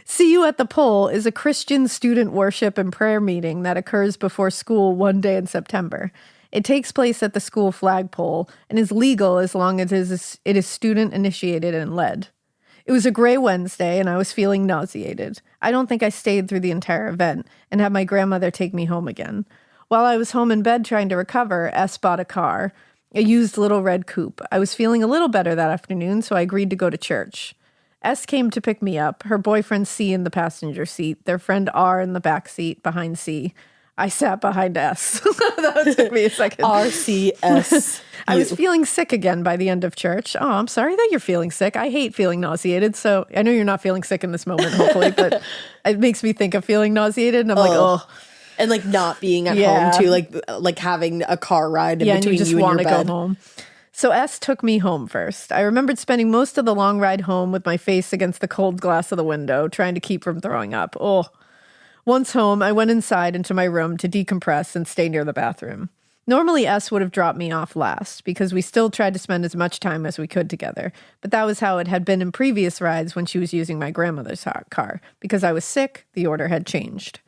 See You at the Pole is a Christian student worship and prayer meeting that occurs before school one day in September. It takes place at the school flagpole and is legal as long as it is student initiated and led. It was a gray Wednesday and I was feeling nauseated. I don't think I stayed through the entire event and had my grandmother take me home again. While I was home in bed trying to recover, S bought a car, a used little red coupe. I was feeling a little better that afternoon, so I agreed to go to church. S came to pick me up, her boyfriend C in the passenger seat, their friend R in the back seat behind C. I sat behind S. That took me a second. RCS. I was feeling sick again by the end of church. Oh, I'm sorry that you're feeling sick. I hate feeling nauseated. So I know you're not feeling sick in this moment, hopefully, but it makes me think of feeling nauseated. And I'm like, oh. And like not being at home too, like having a car ride in between and you and your bed. Go home. So S took me home first. I remembered spending most of the long ride home with my face against the cold glass of the window, trying to keep from throwing up. Oh. Once home, I went inside into my room to decompress and stay near the bathroom. Normally, S would have dropped me off last because we still tried to spend as much time as we could together. But that was how it had been in previous rides when she was using my grandmother's car. Because I was sick, the order had changed.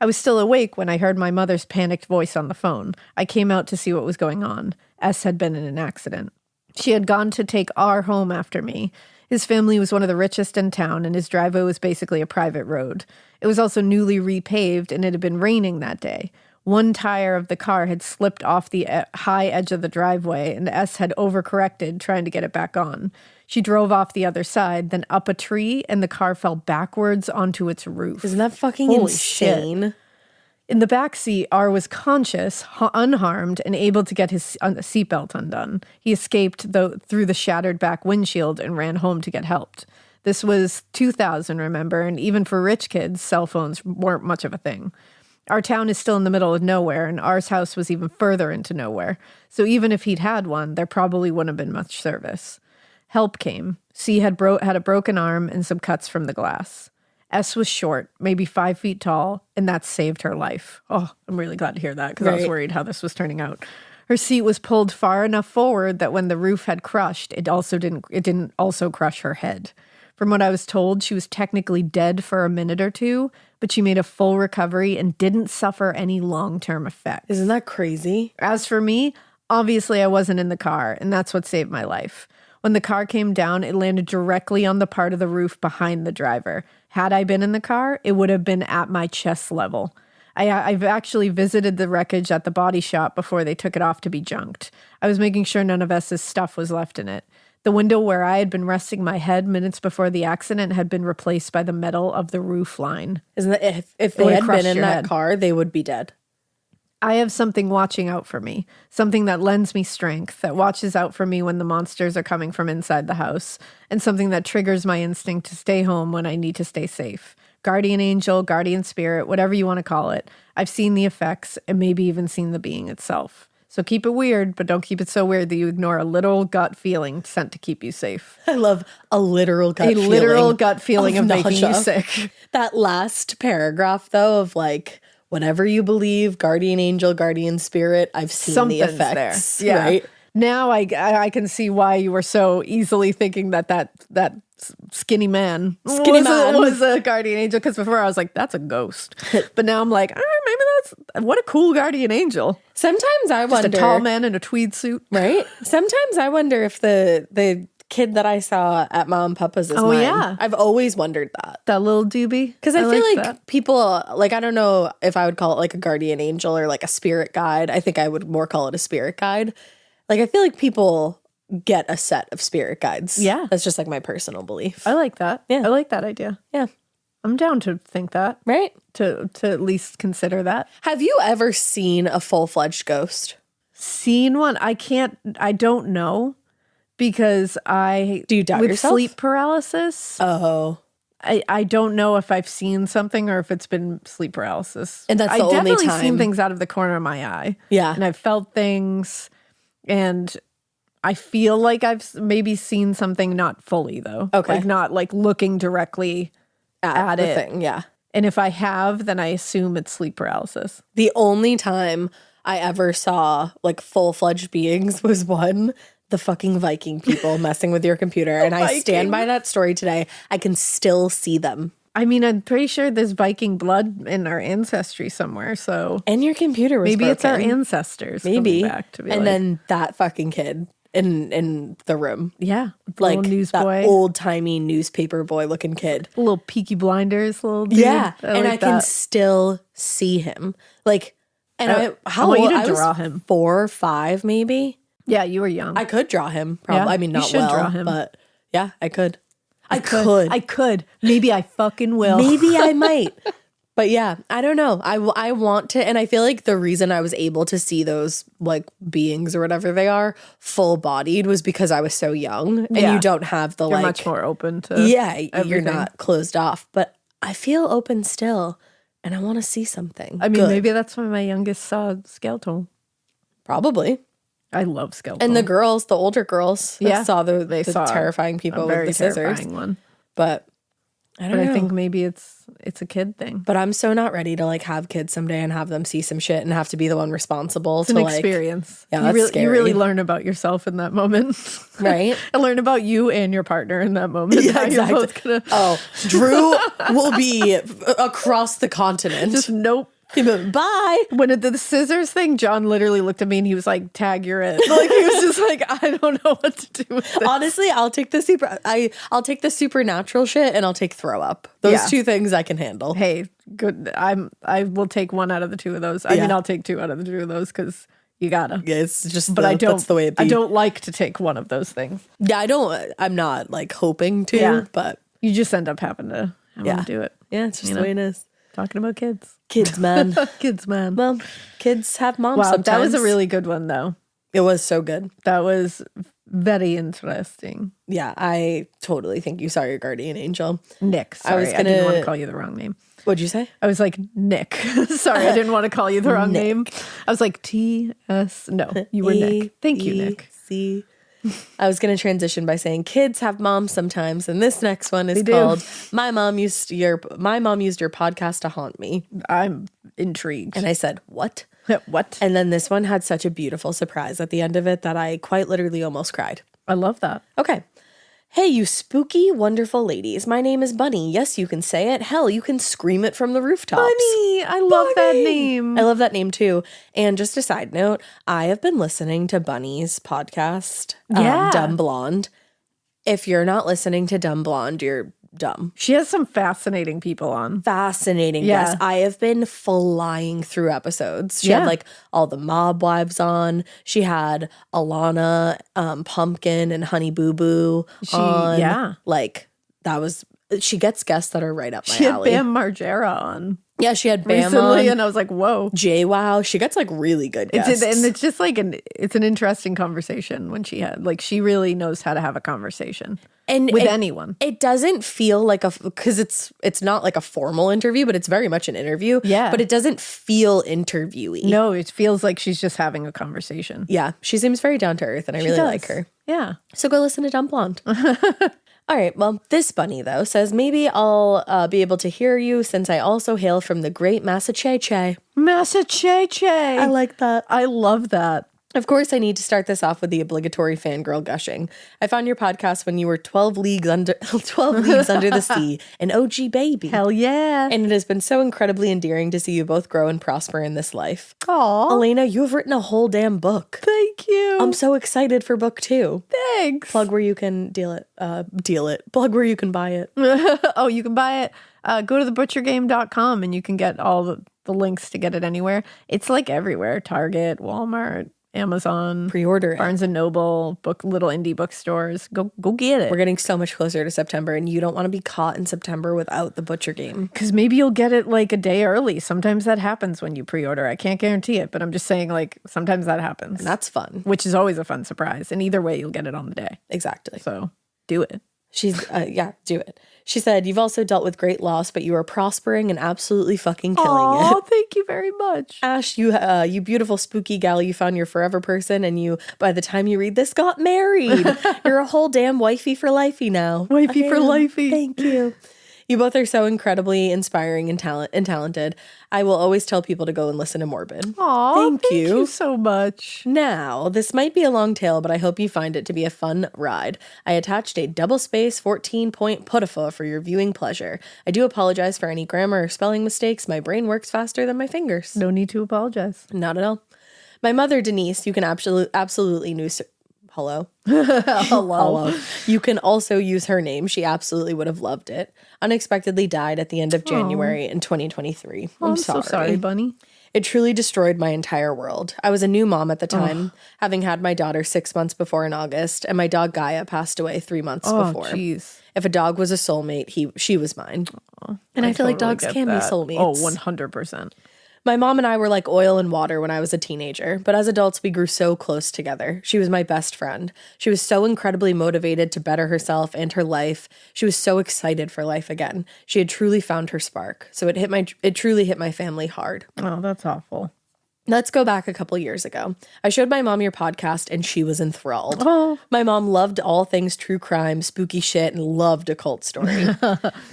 I was still awake when I heard my mother's panicked voice on the phone. I came out to see what was going on. S had been in an accident. She had gone to take R home after me. His family was one of the richest in town, and his driveway was basically a private road. It was also newly repaved, and it had been raining that day. One tire of the car had slipped off the high edge of the driveway, and S had overcorrected, trying to get it back on. She drove off the other side, then up a tree, and the car fell backwards onto its roof. Isn't that fucking insane? Shit. In the back seat, R was conscious, unharmed, and able to get his seatbelt undone. He escaped through the shattered back windshield and ran home to get helped. This was 2000, remember, and even for rich kids, cell phones weren't much of a thing. Our town is still in the middle of nowhere, and R's house was even further into nowhere. So even if he'd had one, there probably wouldn't have been much service. Help came. C had a broken arm and some cuts from the glass. S was short, maybe 5 feet tall, and that saved her life. Oh, I'm really glad to hear that because I was worried how this was turning out. Her seat was pulled far enough forward that when the roof had crushed, it didn't also crush her head. From what I was told, she was technically dead for a minute or two, but she made a full recovery and didn't suffer any long-term effects. Isn't that crazy? As for me, Obviously, I wasn't in the car, and that's what saved my life. When the car came down, it landed directly on the part of the roof behind the driver. Had I been in the car, it would have been at my chest level. I've actually visited the wreckage at the body shop before they took it off to be junked. I was making sure none of S's stuff was left in it. The window where I had been resting my head minutes before the accident had been replaced by the metal of the roof line. Isn't that if they had been in that car, they would be dead? I have something watching out for me, something that lends me strength, that watches out for me when the monsters are coming from inside the house, and something that triggers my instinct to stay home when I need to stay safe. Guardian angel, guardian spirit, whatever you want to call it. I've seen the effects and maybe even seen the being itself. So keep it weird, but don't keep it so weird that you ignore a literal gut feeling sent to keep you safe. I love a literal gut feeling. A literal gut feeling of making you sick. That last paragraph, though, of like, whatever you believe, guardian angel, guardian spirit, I've seen the effects. There. Yeah. Right? Now I can see why you were so easily thinking that skinny man was a guardian angel, because before I was like, that's a ghost. But now I'm like, maybe what a cool guardian angel. Sometimes I wonder. Just a tall man in a tweed suit. Right? Sometimes I wonder if the kid that I saw at Mom and Papa's is mine. Yeah. I've always wondered that. That little doobie. Because I feel like people, like, I don't know if I would call it like a guardian angel or like a spirit guide. I think I would more call it a spirit guide. Like, I feel like people get a set of spirit guides. Yeah. That's just like my personal belief. I like that. Yeah. I like that idea. Yeah. I'm down to think that. Right? To at least consider that. Have you ever seen a full-fledged ghost? Seen one? I don't know, because Do you doubt yourself? Sleep paralysis. Oh. I don't know if I've seen something or if it's been sleep paralysis. And that's the only time. I've definitely seen things out of the corner of my eye. Yeah. And I've felt things, and I feel like I've maybe seen something, not fully though. Okay. Like not like looking directly at the it. thing, yeah. And if I have, then I assume it's sleep paralysis. The only time I ever saw like full-fledged beings was the fucking Viking people messing with your computer. And I stand by that story today. I can still see them. I mean, I'm pretty sure there's Viking blood in our ancestry somewhere. So, and your computer was maybe broken. It's our ancestors. Maybe. Coming back to be and then that fucking kid in the room. Yeah. Like newsboy. That old-timey newspaper boy looking kid. Little Peaky Blinders, little dude. Yeah. I can still see him. Like, and how old? I draw him. 4 or 5 maybe. Yeah, you were young. I could draw him. Probably. Yeah, I mean, not you should well, draw him. But yeah, I could. I could. Maybe I fucking will. Maybe I might. But yeah, I don't know. I want to, and I feel like the reason I was able to see those like beings or whatever they are full bodied was because I was so young, and you don't have the You're like much more open to everything. You're not closed off. But I feel open still, and I want to see something. I mean, maybe that's why my youngest saw Skeletal. Probably. I love Skeletal. And the older girls, saw the saw terrifying people with the scissors. One. But I don't know. I think maybe it's a kid thing. But I'm so not ready to like have kids someday and have them see some shit and have to be the one responsible. It's an experience. Yeah, that's scary. You really learn about yourself in that moment, right? And learn about you and your partner in that moment. Yeah, exactly. Drew will be across the continent. Just nope. Bye. When it did the scissors thing, John literally looked at me and he was like, "Tag, you're it." Like he was just like, "I don't know what to do with this." Honestly, I'll take I'll take the supernatural shit and I'll take throw up. Those two things I can handle. Hey, good. I will take one out of the two of those. I mean, I'll take 2 out of the 2 of those because you gotta. Yeah, it's just. But that's the way it be. I don't like to take one of those things. Yeah, I'm not like hoping to. Yeah. But you just end up having to do it. Yeah, it's just the way it is. Talking about kids. Kids, man. Kids, man. Well, kids have moms sometimes. That was a really good one, though. It was so good. That was very interesting. Yeah, I totally think you saw your guardian angel. Nick. Sorry, I didn't want to call you the wrong name. What'd you say? I was like, Nick. Sorry, I didn't want to call you the wrong name. I was like, T-S. No, you were Nick. Thank you, Nick. See. I was going to transition by saying kids have moms sometimes, and this next one is called My Mom Used Your Podcast to Haunt Me. I'm intrigued. And I said, what? What? And then this one had such a beautiful surprise at the end of it that I quite literally almost cried. I love that. Okay. Hey, you spooky, wonderful ladies. My name is Bunny. Yes, you can say it. Hell, you can scream it from the rooftops. Bunny! I love that name. I love that name too. And just a side note, I have been listening to Bunny's podcast, Dumb Blonde. If you're not listening to Dumb Blonde, you're dumb. She has some fascinating people on. Fascinating guests. I have been flying through episodes. She had like all the mob wives on. She had Alana, Pumpkin, and Honey Boo Boo on. Yeah. Like, that was, she gets guests that are right up my She had alley. Bam Margera on. Yeah, she had Bam recently, on. and I was like, whoa. JWoww. She gets like really good guests. And it's just like it's an interesting conversation when she had, like, she really knows how to have a conversation. And with anyone. It doesn't feel like because it's not like a formal interview, but it's very much an interview. Yeah. But it doesn't feel interviewy. No, it feels like she's just having a conversation. Yeah. She seems very down to earth, and I really like her. Yeah. So go listen to Dumb Blonde. All right. Well, this bunny, though, says, maybe I'll be able to hear you since I also hail from the great Massachusetts. Massachusetts. I like that. I love that. Of course, I need to start this off with the obligatory fangirl gushing. I found your podcast when you were 12 leagues under the sea, an OG baby. Hell yeah. And it has been so incredibly endearing to see you both grow and prosper in this life. Aw. Elena, you have written a whole damn book. Thank you. I'm so excited for book 2. Thanks. Plug where you can deal it. Plug where you can buy it. Oh, you can buy it. Go to thebutchergame.com and you can get all the links to get it anywhere. It's like everywhere. Target, Walmart, Amazon, Pre-order it. Barnes & Noble, little indie bookstores. Go get it. We're getting so much closer to September, and you don't want to be caught in September without the Butcher Game. Because maybe you'll get it like a day early. Sometimes that happens when you pre-order. I can't guarantee it, but I'm just saying, like, sometimes that happens. And that's fun. Which is always a fun surprise. And either way, you'll get it on the day. Exactly. So do it. She's, do it. She said, you've also dealt with great loss, but you are prospering and absolutely fucking killing it. Oh, thank you very much. Ash, you beautiful spooky gal, you found your forever person, and you, by the time you read this, got married. You're a whole damn wifey for lifey now. Wifey for lifey. Thank you. You both are so incredibly inspiring and talented. I will always tell people to go and listen to Morbid. Aw, thank you so much. Now, this might be a long tale, but I hope you find it to be a fun ride. I attached a double-space 14-point putafa for your viewing pleasure. I do apologize for any grammar or spelling mistakes. My brain works faster than my fingers. No need to apologize. Not at all. My mother, Denise, you can absolutely use... Hello? Hello. You can also use her name. She absolutely would have loved it. Unexpectedly died at the end of January in 2023. I'm sorry. So sorry, Bunny. It truly destroyed my entire world. I was a new mom at the time, having had my daughter 6 months before in August, and my dog Gaia passed away 3 months before. Jeez. If a dog was a soulmate, she was mine. And I feel like dogs can be soulmates. Oh, 100%. My mom and I were like oil and water when I was a teenager, but as adults, we grew so close together. She was my best friend. She was so incredibly motivated to better herself and her life. She was so excited for life again. She had truly found her spark. So it truly hit my family hard. Oh, that's awful. Let's go back a couple years ago. I showed my mom your podcast and she was enthralled. Oh. My mom loved all things true crime, spooky shit, and loved a cult story.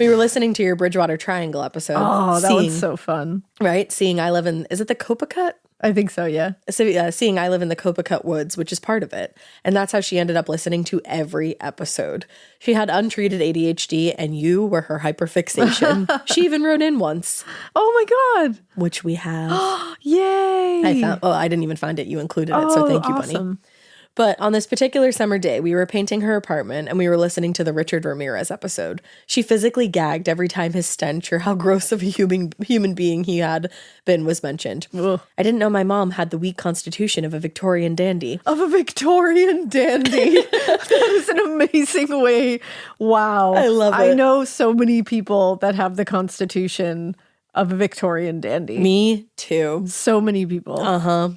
We were listening to your Bridgewater Triangle episode. Oh, that was so fun. Right? Seeing I live in, is it the Copacut? I think so, yeah. So, seeing I live in the Copacut Woods, which is part of it. And that's how she ended up listening to every episode. She had untreated ADHD and you were her hyperfixation. She even wrote in once. Oh my God. Which we have. Yay. I didn't even find it. You included it. So thank you, Bunny. But on this particular summer day, we were painting her apartment and we were listening to the Richard Ramirez episode. She physically gagged every time his stench or how gross of a human being he had been was mentioned. Ugh. I didn't know my mom had the weak constitution of a Victorian dandy. Of a Victorian dandy. That is an amazing way. Wow. I love it. I know so many people that have the constitution of a Victorian dandy. Me too. So many people.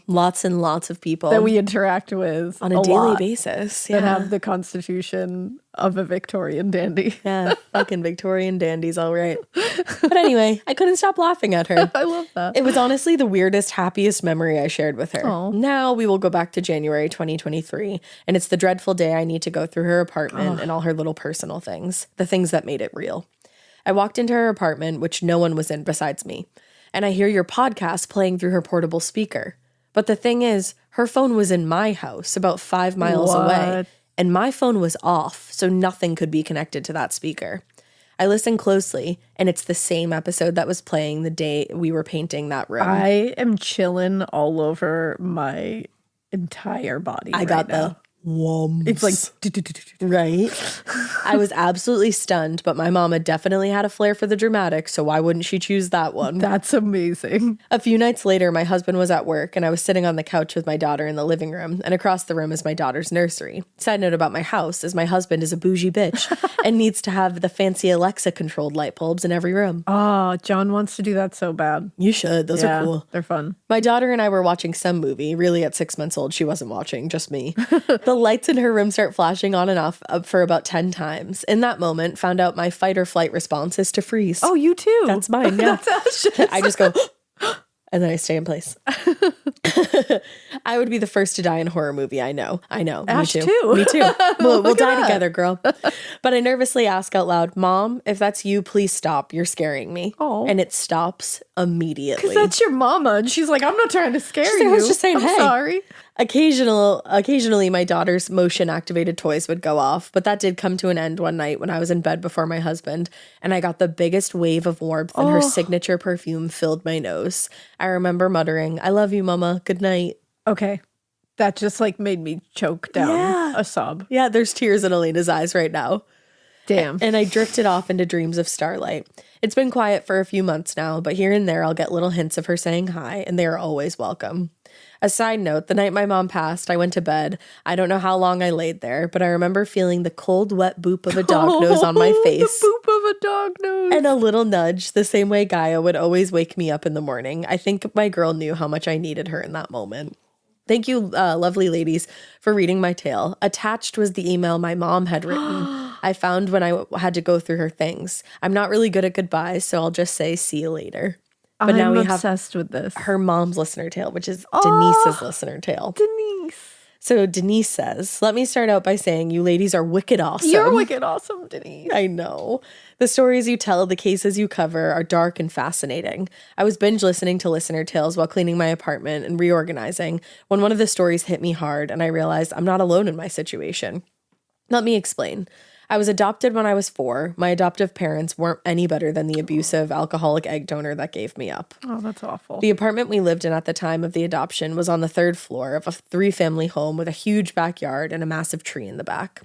Lots and lots of people that we interact with on a daily basis. That have the constitution of a Victorian dandy. Yeah, fucking Victorian dandies, all right. But anyway, I couldn't stop laughing at her. I love that. It was honestly the weirdest, happiest memory I shared with her. Aww. Now we will go back to January 2023, and it's the dreadful day I need to go through her apartment and all her little personal things, the things that made it real. I walked into her apartment, which no one was in besides me, and I hear your podcast playing through her portable speaker. But the thing is, her phone was in my house about 5 miles away, and my phone was off, so nothing could be connected to that speaker. I listened closely, and it's the same episode that was playing the day we were painting that room. I am chilling all over my entire body. I got the whomps. It's like, right? I was absolutely stunned, but my mama definitely had a flair for the dramatic, so why wouldn't she choose that one? That's amazing. A few nights later, my husband was at work, and I was sitting on the couch with my daughter in the living room, and across the room is my daughter's nursery. Side note about my house is my husband is a bougie bitch and needs to have the fancy Alexa-controlled light bulbs in every room. Oh, John wants to do that so bad. You should. Those are cool. They're fun. My daughter and I were watching some movie. Really, at 6 months old, she wasn't watching, just me. The lights in her room start flashing on and off for about 10 times. In that moment, found out my fight or flight response is to freeze. Oh, you too? That's mine, yeah. That's I just go, and then I stay in place. I would be the first to die in a horror movie. I know. Ash Me too. Me too. We'll die together, girl. But I nervously ask out loud, Mom, if that's you, please stop. You're scaring me. Oh. And it stops immediately. Because that's your mama. And she's like, I'm not trying to scare you. I was just saying, I'm hey. sorry. Occasionally, my daughter's motion-activated toys would go off, but that did come to an end one night when I was in bed before my husband, and I got the biggest wave of warmth, and her signature perfume filled my nose. I remember muttering, I love you, Mama. Good night. Okay. That just like made me choke down a sob. Yeah, there's tears in Elena's eyes right now. Damn. And I drifted off into dreams of starlight. It's been quiet for a few months now, but here and there I'll get little hints of her saying hi, and they are always welcome. A side note, the night my mom passed, I went to bed. I don't know how long I laid there, but I remember feeling the cold, wet boop of a dog nose on my face. The boop of a dog nose. And a little nudge, the same way Gaia would always wake me up in the morning. I think my girl knew how much I needed her in that moment. Thank you, lovely ladies, for reading my tale. Attached was the email my mom had written. I found when I had to go through her things. I'm not really good at goodbyes, so I'll just say see you later. But I'm now we obsessed with this. Her mom's listener tale, which is Denise's listener tale. Denise. So Denise says, let me start out by saying you ladies are wicked awesome. You're wicked awesome, Denise. I know. The stories you tell, the cases you cover are dark and fascinating. I was binge listening to listener tales while cleaning my apartment and reorganizing when one of the stories hit me hard and I realized I'm not alone in my situation. Let me explain. I was adopted when I was 4. My adoptive parents weren't any better than the abusive alcoholic egg donor that gave me up. Oh, that's awful. The apartment we lived in at the time of the adoption was on the 3rd floor of a 3-family home with a huge backyard and a massive tree in the back.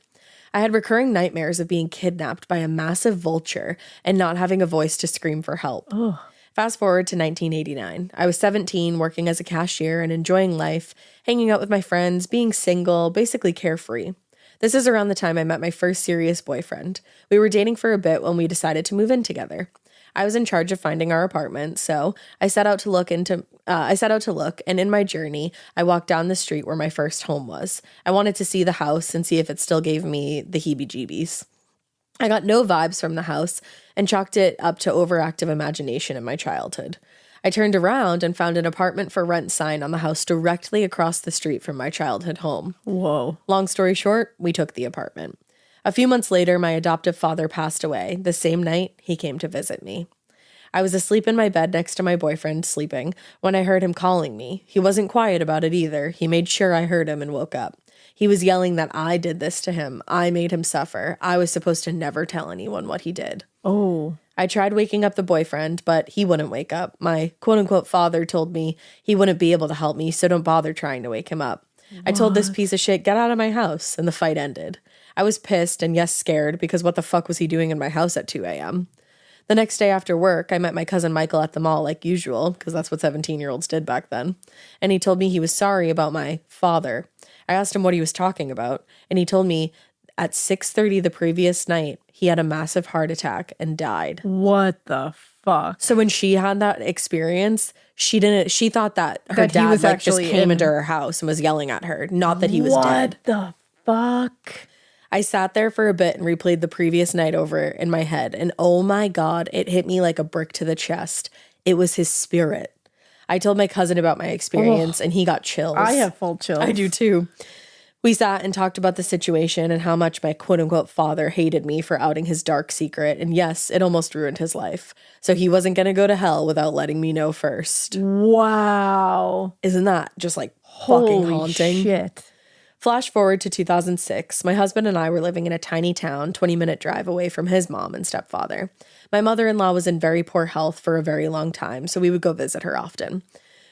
I had recurring nightmares of being kidnapped by a massive vulture and not having a voice to scream for help. Ugh. Fast forward to 1989. I was 17, working as a cashier and enjoying life, hanging out with my friends, being single, basically carefree. This is around the time I met my first serious boyfriend. We were dating for a bit when we decided to move in together. I was in charge of finding our apartment, so I set out to look, and in my journey, I walked down the street where my first home was. I wanted to see the house and see if it still gave me the heebie-jeebies. I got no vibes from the house and chalked it up to overactive imagination in my childhood. I turned around and found an apartment for rent sign on the house directly across the street from my childhood home. Whoa. Long story short, we took the apartment. A few months later, my adoptive father passed away. The same night, he came to visit me. I was asleep in my bed next to my boyfriend, sleeping, when I heard him calling me. He wasn't quiet about it either. He made sure I heard him and woke up. He was yelling that I did this to him. I made him suffer. I was supposed to never tell anyone what he did. Oh. I tried waking up the boyfriend, but he wouldn't wake up. My quote-unquote father told me he wouldn't be able to help me, so don't bother trying to wake him up. What? I told this piece of shit, get out of my house, and the fight ended. I was pissed and yes, scared, because what the fuck was he doing in my house at 2 a.m.? The next day after work, I met my cousin Michael at the mall like usual, because that's what 17-year-olds did back then. And he told me he was sorry about my father. I asked him what he was talking about, and he told me at 6:30 the previous night, he had a massive heart attack and died. What the fuck? So when she had that experience, she thought that her dad was like just actually came into her house and was yelling at her, not that he was dead. What the fuck? I sat there for a bit and replayed the previous night over in my head, and oh my God, it hit me like a brick to the chest. It was his spirit. I told my cousin about my experience, and he got chills. I have full chills. I do too. We sat and talked about the situation and how much my quote-unquote father hated me for outing his dark secret, and yes, it almost ruined his life. So he wasn't going to go to hell without letting me know first. Wow. Isn't that just like fucking Holy haunting? Shit. Flash forward to 2006. My husband and I were living in a tiny town, 20-minute drive away from his mom and stepfather. My mother-in-law was in very poor health for a very long time, so we would go visit her often.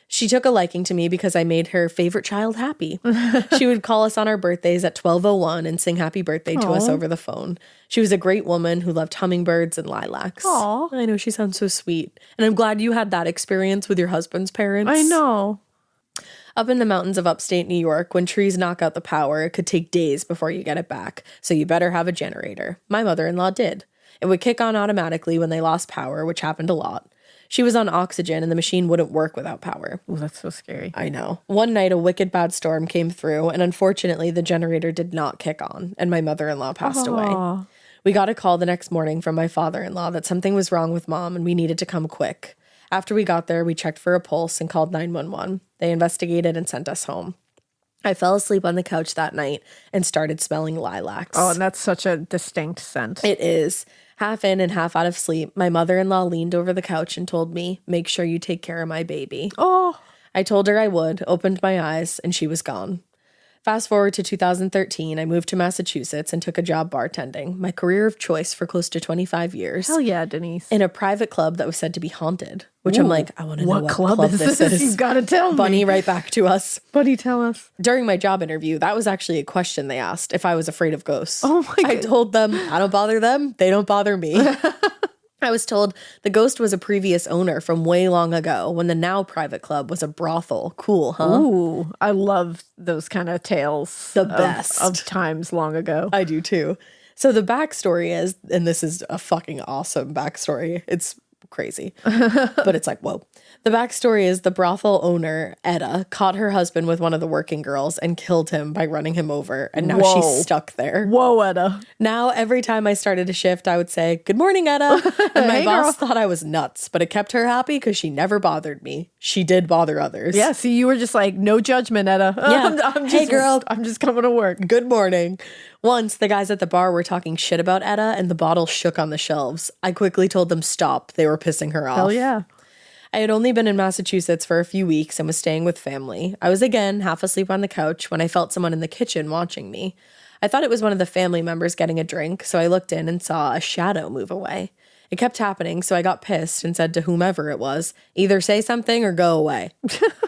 She took a liking to me because I made her favorite child happy. She would call us on our birthdays at 12:01 and sing happy birthday to us over the phone. She was a great woman who loved hummingbirds and lilacs. Aww. I know, she sounds so sweet. And I'm glad you had that experience with your husband's parents. I know. Up in the mountains of upstate New York, when trees knock out the power, it could take days before you get it back. So you better have a generator. My mother-in-law did. It would kick on automatically when they lost power, which happened a lot. She was on oxygen and the machine wouldn't work without power. Oh, that's so scary. I know. One night, a wicked bad storm came through, and unfortunately, the generator did not kick on, and my mother-in-law passed away. We got a call the next morning from my father-in-law that something was wrong with mom and we needed to come quick. After we got there, we checked for a pulse and called 911. They investigated and sent us home. I fell asleep on the couch that night and started smelling lilacs. Oh, and that's such a distinct scent. It is. Half in and half out of sleep, my mother-in-law leaned over the couch and told me, "Make sure you take care of my baby." Oh. I told her I would, opened my eyes, and she was gone. Fast forward to 2013, I moved to Massachusetts and took a job bartending, my career of choice for close to 25 years. Hell yeah, Denise. In a private club that was said to be haunted, which I'm like, I want to know what club this is. You've got to tell me. Bunny, right back to us. Bunny, tell us. During my job interview, that was actually a question they asked, if I was afraid of ghosts. Oh my God. I told them, I don't bother them, they don't bother me. I was told the ghost was a previous owner from way long ago when the now private club was a brothel. Cool, huh? Ooh, I love those kind of tales. The best. Of times long ago. I do too. So the backstory is, and this is a fucking awesome backstory. It's crazy, but it's like, whoa. The backstory is the brothel owner, Etta, caught her husband with one of the working girls and killed him by running him over. And now she's stuck there. Whoa, Etta. Now, every time I started a shift, I would say, "Good morning, Etta." And my Hey, boss girl. thought I was nuts, but it kept her happy because she never bothered me. She did bother others. Yeah, see, you were just like, no judgment, Etta. Yeah. Hey, girl. I'm just coming to work. Good morning. Once, the guys at the bar were talking shit about Etta and the bottle shook on the shelves. I quickly told them stop. They were pissing her off. Hell yeah. I had only been in Massachusetts for a few weeks and was staying with family. I was again half asleep on the couch when I felt someone in the kitchen watching me. I thought it was one of the family members getting a drink, so I looked in and saw a shadow move away. It kept happening, so I got pissed and said to whomever it was, either say something or go away.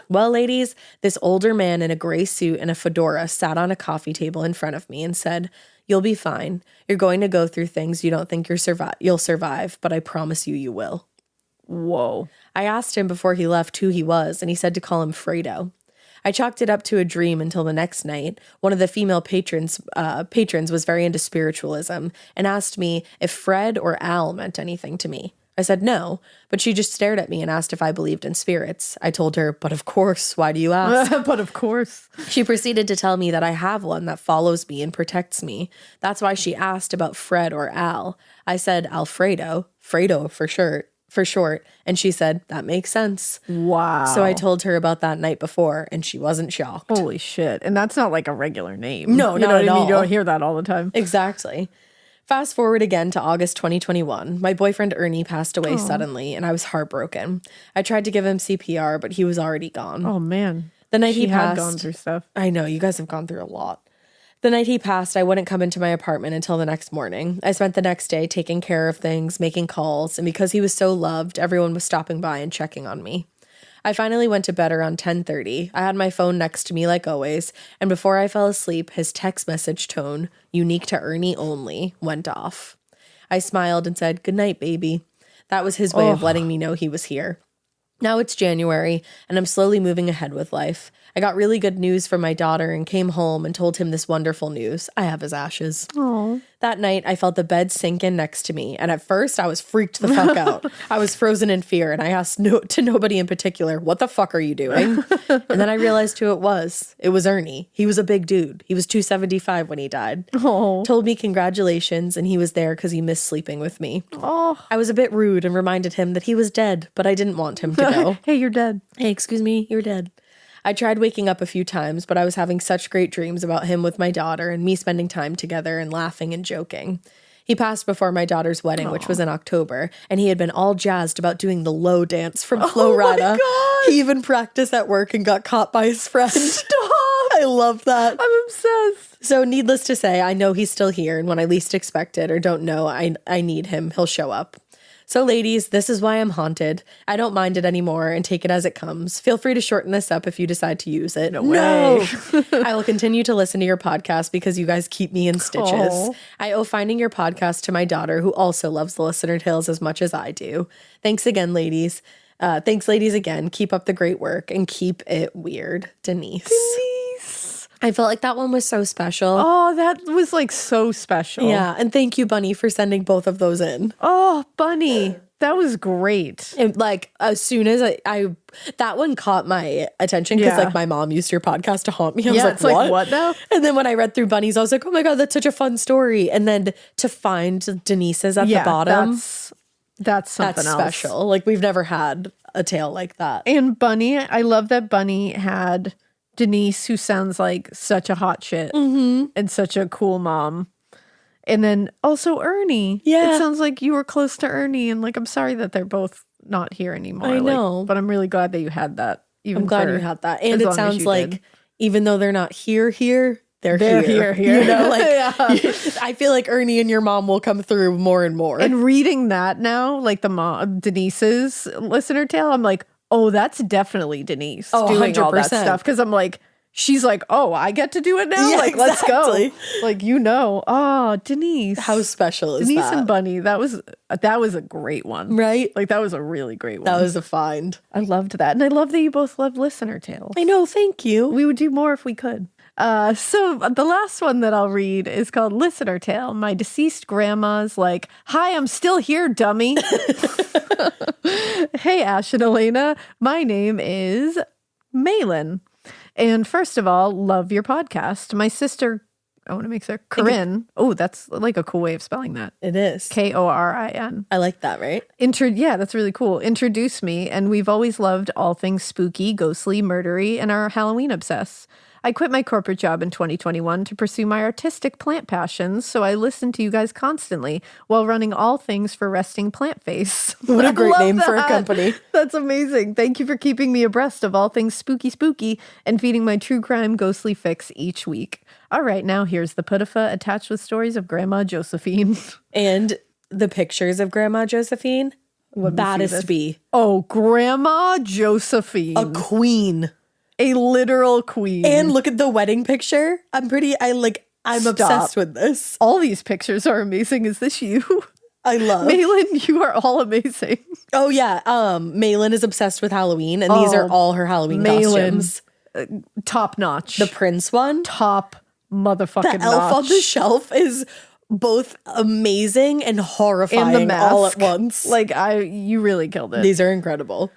Well, ladies, this older man in a gray suit and a fedora sat on a coffee table in front of me and said, "You'll be fine. You're going to go through things you don't think you'll survive, but I promise you will." Whoa. I asked him before he left who he was, and he said to call him Fredo. I chalked it up to a dream until the next night. One of the female patrons was very into spiritualism and asked me if Fred or Al meant anything to me. I said no, but she just stared at me and asked if I believed in spirits. I told her, "But of course, why do you ask?" But of course. She proceeded to tell me that I have one that follows me and protects me. That's why she asked about Fred or Al. I said Alfredo, Fredo for short, and she said, "That makes sense." Wow. So I told her about that night before, and she wasn't shocked. Holy shit. And that's not like a regular name. No, you not know at what I mean? all. You don't hear that all the time. Exactly. Fast forward again to August 2021. My boyfriend Ernie passed away suddenly, and I was heartbroken. I tried to give him CPR, but he was already gone. Oh, man. The night She he had passed, gone through stuff. I know, you guys have gone through a lot. The night he passed, I wouldn't come into my apartment until the next morning. I spent the next day taking care of things, making calls, and because he was so loved, everyone was stopping by and checking on me. I finally went to bed around 10:30. I had my phone next to me like always, and before I fell asleep, his text message tone, unique to Ernie only, went off. I smiled and said, "Good night, baby." That was his way of letting me know he was here. Now it's January, and I'm slowly moving ahead with life. I got really good news from my daughter and came home and told him this wonderful news. I have his ashes. Oh. That night, I felt the bed sink in next to me, and at first, I was freaked the fuck out. I was frozen in fear, and I asked nobody in particular, "What the fuck are you doing?" And then I realized who it was. It was Ernie. He was a big dude. He was 275 when he died. Oh. Told me congratulations, and he was there because he missed sleeping with me. Oh. I was a bit rude and reminded him that he was dead, but I didn't want him to go. Hey, you're dead. "Hey, excuse me, you're dead." I tried waking up a few times, but I was having such great dreams about him with my daughter and me spending time together and laughing and joking. He passed before my daughter's wedding, which was in October, and he had been all jazzed about doing the low dance from Flo Rida. God. He even practiced at work and got caught by his friend. Stop. I love that. I'm obsessed. So needless to say, I know he's still here, and when I least expect it or don't know I need him, he'll show up. So ladies, this is why I'm haunted. I don't mind it anymore and take it as it comes. Feel free to shorten this up if you decide to use it. No way. I will continue to listen to your podcast because you guys keep me in stitches. Aww. I owe finding your podcast to my daughter, who also loves the listener tales as much as I do. Thanks again, ladies. Thanks, ladies, again. Keep up the great work and keep it weird. Denise. I felt like that one was so special. Oh, that was like so special. Yeah. And thank you, Bunny, for sending both of those in. Oh, Bunny. That was great. And like as soon as I that one caught my attention because like my mom used your podcast to haunt me. I was like, what now? And then when I read through Bunny's, I was like, oh my God, that's such a fun story. And then to find Denise's at the bottom. That's something else. Special. Like we've never had a tale like that. And Bunny, I love that Bunny had Denise, who sounds like such a hot shit and such a cool mom. And then also Ernie. Yeah. It sounds like you were close to Ernie. And like, I'm sorry that they're both not here anymore. I know. Like, but I'm really glad that you had that. I'm glad you had that. And it sounds like even though they're not here, they're here. You know, like I feel like Ernie and your mom will come through more and more. And reading that now, like the mom, Denise's listener tale, I'm like, oh, that's definitely Denise doing 100%. All that stuff. Because I'm like, she's like, oh, I get to do it now? Yeah, like, let's go. Like, oh, Denise. How special is Denise that? and Bunny, that was a great one. Right? Like, that was a really great one. That was a find. I loved that. And I love that you both love listener tales. I know, thank you. We would do more if we could. So the last one that I'll read is called Listener Tale. My deceased grandma's like, hi, I'm still here, dummy. Hey, Ash and Elena. My name is Malin. And first of all, love your podcast. My sister, I want to make sure, Corinne. Oh, that's like a cool way of spelling that. It is. Korin. I like that, right? Yeah, that's really cool. Introduce me, and we've always loved all things spooky, ghostly, murdery, and our Halloween obsess. I quit my corporate job in 2021 to pursue my artistic plant passions, so I listen to you guys constantly while running all things for Resting Plant Face. What a great name for a company. That's amazing. Thank you for keeping me abreast of all things spooky and feeding my true crime ghostly fix each week. All right, now here's the puttafa attached with stories of Grandma Josephine. And the pictures of Grandma Josephine. Baddest be. Oh, Grandma Josephine. A queen. A literal queen. And look at the wedding picture. I'm obsessed with this. All these pictures are amazing. Is this you? I love. Malin, you are all amazing. Oh yeah. Malin is obsessed with Halloween, and these are all her Halloween costumes. Top notch. The prince one. Top motherfucking The elf on the shelf is both amazing and horrifying and the mask, all at once. Like you really killed it. These are incredible.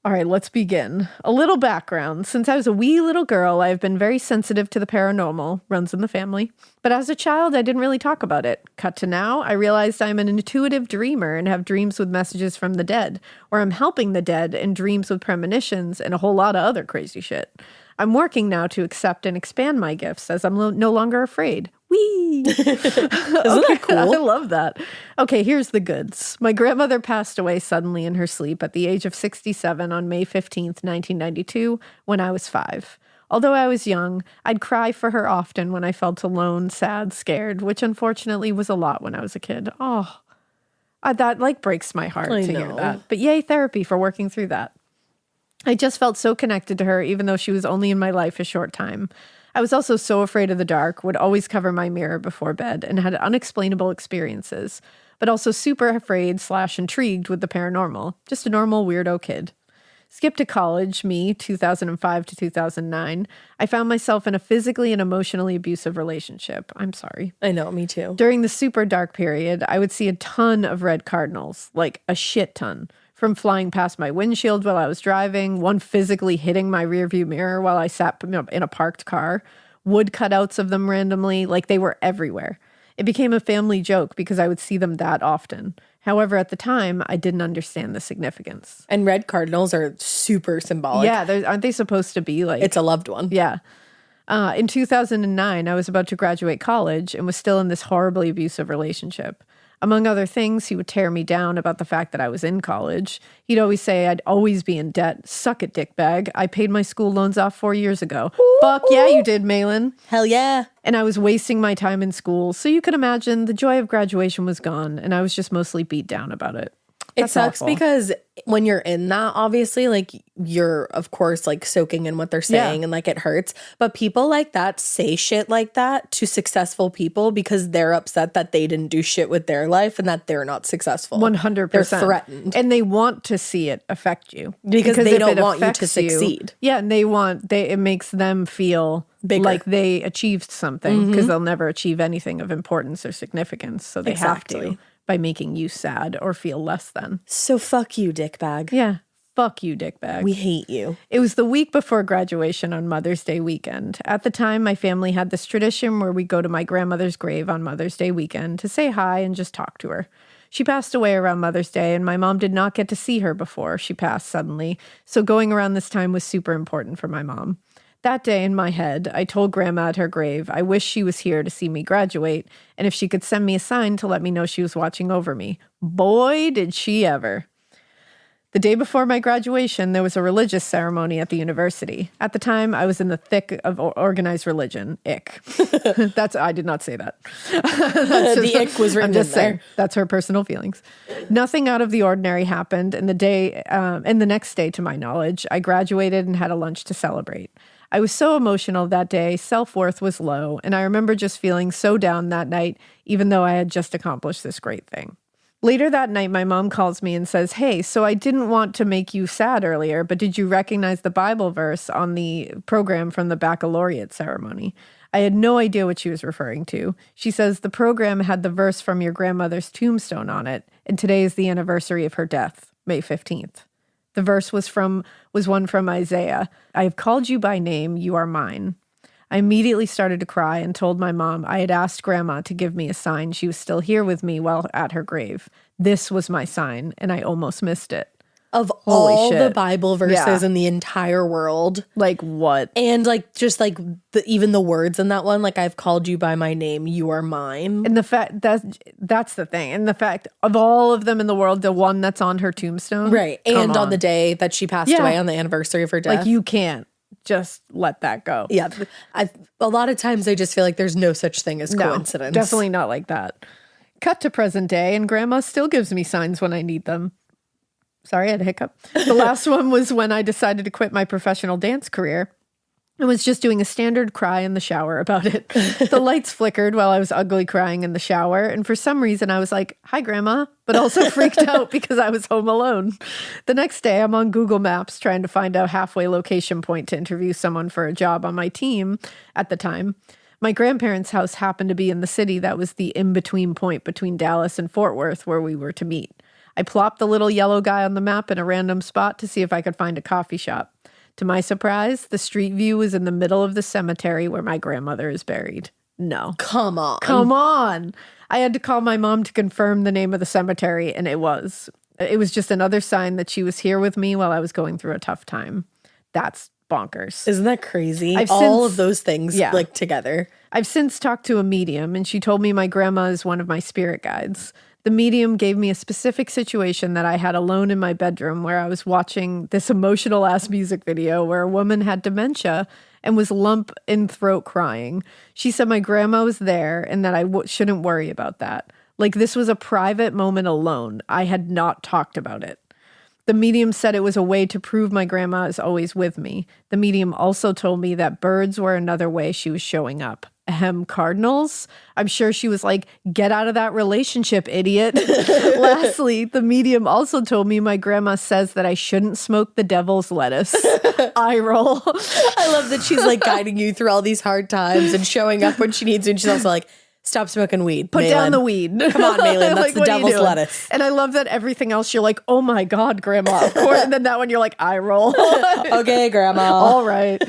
All right, let's begin. A little background. Since I was a wee little girl, I've been very sensitive to the paranormal, runs in the family. But as a child, I didn't really talk about it. Cut to now, I realized I'm an intuitive dreamer and have dreams with messages from the dead, or I'm helping the dead in dreams with premonitions and a whole lot of other crazy shit. I'm working now to accept and expand my gifts as I'm no longer afraid. Whee! Isn't that cool? I love that. Okay, here's the goods. My grandmother passed away suddenly in her sleep at the age of 67 on May 15th, 1992, when I was 5. Although I was young, I'd cry for her often when I felt alone, sad, scared, which unfortunately was a lot when I was a kid. Oh, that like breaks my heart to hear that. But yay, therapy for working through that. I just felt so connected to her, even though she was only in my life a short time. I was also so afraid of the dark, would always cover my mirror before bed, and had unexplainable experiences, but also super afraid / intrigued with the paranormal. Just a normal weirdo kid. Skip to college, me, 2005 to 2009. I found myself in a physically and emotionally abusive relationship. I'm sorry. I know, me too. During the super dark period, I would see a ton of red cardinals, like a shit ton. From flying past my windshield while I was driving, one physically hitting my rearview mirror while I sat in a parked car, wood cutouts of them randomly, like they were everywhere. It became a family joke because I would see them that often. However, at the time, I didn't understand the significance. And red cardinals are super symbolic. Yeah, aren't they supposed to be like... It's a loved one. Yeah. In 2009, I was about to graduate college and was still in this horribly abusive relationship. Among other things, he would tear me down about the fact that I was in college. He'd always say I'd always be in debt. Suck it, dickbag. I paid my school loans off 4 years ago. Ooh. Fuck yeah, you did, Malin. Hell yeah. And I was wasting my time in school. So you could imagine the joy of graduation was gone, and I was just mostly beat down about it. It sucks because when you're in that, obviously, like, you're, of course, like, soaking in what they're saying and, like, it hurts. But people like that say shit like that to successful people because they're upset that they didn't do shit with their life and that they're not successful. 100%. They're threatened. And they want to see it affect you. Because they don't want you to succeed. And it makes them feel bigger. Like they achieved something because they'll never achieve anything of importance or significance. So they have to. By making you sad or feel less than. So fuck you, dickbag. Yeah, fuck you, dickbag. We hate you. It was the week before graduation on Mother's Day weekend. At the time, my family had this tradition where we go to my grandmother's grave on Mother's Day weekend to say hi and just talk to her. She passed away around Mother's Day, and my mom did not get to see her before she passed suddenly, so going around this time was super important for my mom. That day in my head, I told Grandma at her grave I wish she was here to see me graduate, and if she could send me a sign to let me know she was watching over me. Boy, did she ever. The day before my graduation, there was a religious ceremony at the university. At the time, I was in the thick of organized religion. Ick. I did not say that. The ick was written in there. That's her personal feelings. Nothing out of the ordinary happened, and the next day, to my knowledge, I graduated and had a lunch to celebrate. I was so emotional that day, self-worth was low, and I remember just feeling so down that night, even though I had just accomplished this great thing. Later that night, my mom calls me and says, "Hey, so I didn't want to make you sad earlier, but did you recognize the Bible verse on the program from the baccalaureate ceremony?" I had no idea what she was referring to. She says, "The program had the verse from your grandmother's tombstone on it, and today is the anniversary of her death, May 15th. The verse was one from Isaiah. "I have called you by name, you are mine." I immediately started to cry and told my mom I had asked Grandma to give me a sign she was still here with me while at her grave. This was my sign, and I almost missed it. Of all the Bible verses in the entire world. Like what? And like just like even the words in that one, like I've called you by my name, you are mine. And the fact that's the thing. And the fact of all of them in the world, the one that's on her tombstone. Right. And on the day that she passed away on the anniversary of her death. Like you can't just let that go. Yeah. A lot of times I just feel like there's no such thing as coincidence. Definitely not like that. Cut to present day, and Grandma still gives me signs when I need them. Sorry, I had a hiccup. The last one was when I decided to quit my professional dance career. I was just doing a standard cry in the shower about it. The lights flickered while I was ugly crying in the shower, and for some reason I was like, "Hi, Grandma," but also freaked out because I was home alone. The next day, I'm on Google Maps trying to find a halfway location point to interview someone for a job on my team at the time. My grandparents' house happened to be in the city that was the in-between point between Dallas and Fort Worth where we were to meet. I plopped the little yellow guy on the map in a random spot to see if I could find a coffee shop. To my surprise, the street view was in the middle of the cemetery where my grandmother is buried. No. Come on. Come on. I had to call my mom to confirm the name of the cemetery, and it was. It was just another sign that she was here with me while I was going through a tough time. That's bonkers. Isn't that crazy? All of those things like together. I've since talked to a medium, and she told me my grandma is one of my spirit guides. The medium gave me a specific situation that I had alone in my bedroom where I was watching this emotional-ass music video where a woman had dementia and was lump in throat crying. She said my grandma was there and that I shouldn't worry about that. Like this was a private moment alone. I had not talked about it. The medium said it was a way to prove my grandma is always with me. The medium also told me that birds were another way she was showing up. Ahem, cardinals? I'm sure she was like, "Get out of that relationship, idiot." Lastly, the medium also told me my grandma says that I shouldn't smoke the devil's lettuce. Eye roll. I love that she's like guiding you through all these hard times and showing up when she needs you. And she's also like, "Stop smoking weed. Put down the weed. Come on, Malin. That's like, the devil's lettuce." And I love that everything else you're like, "Oh my God, Grandma." Of course. And then that one you're like, eye roll. Okay, Grandma. All right.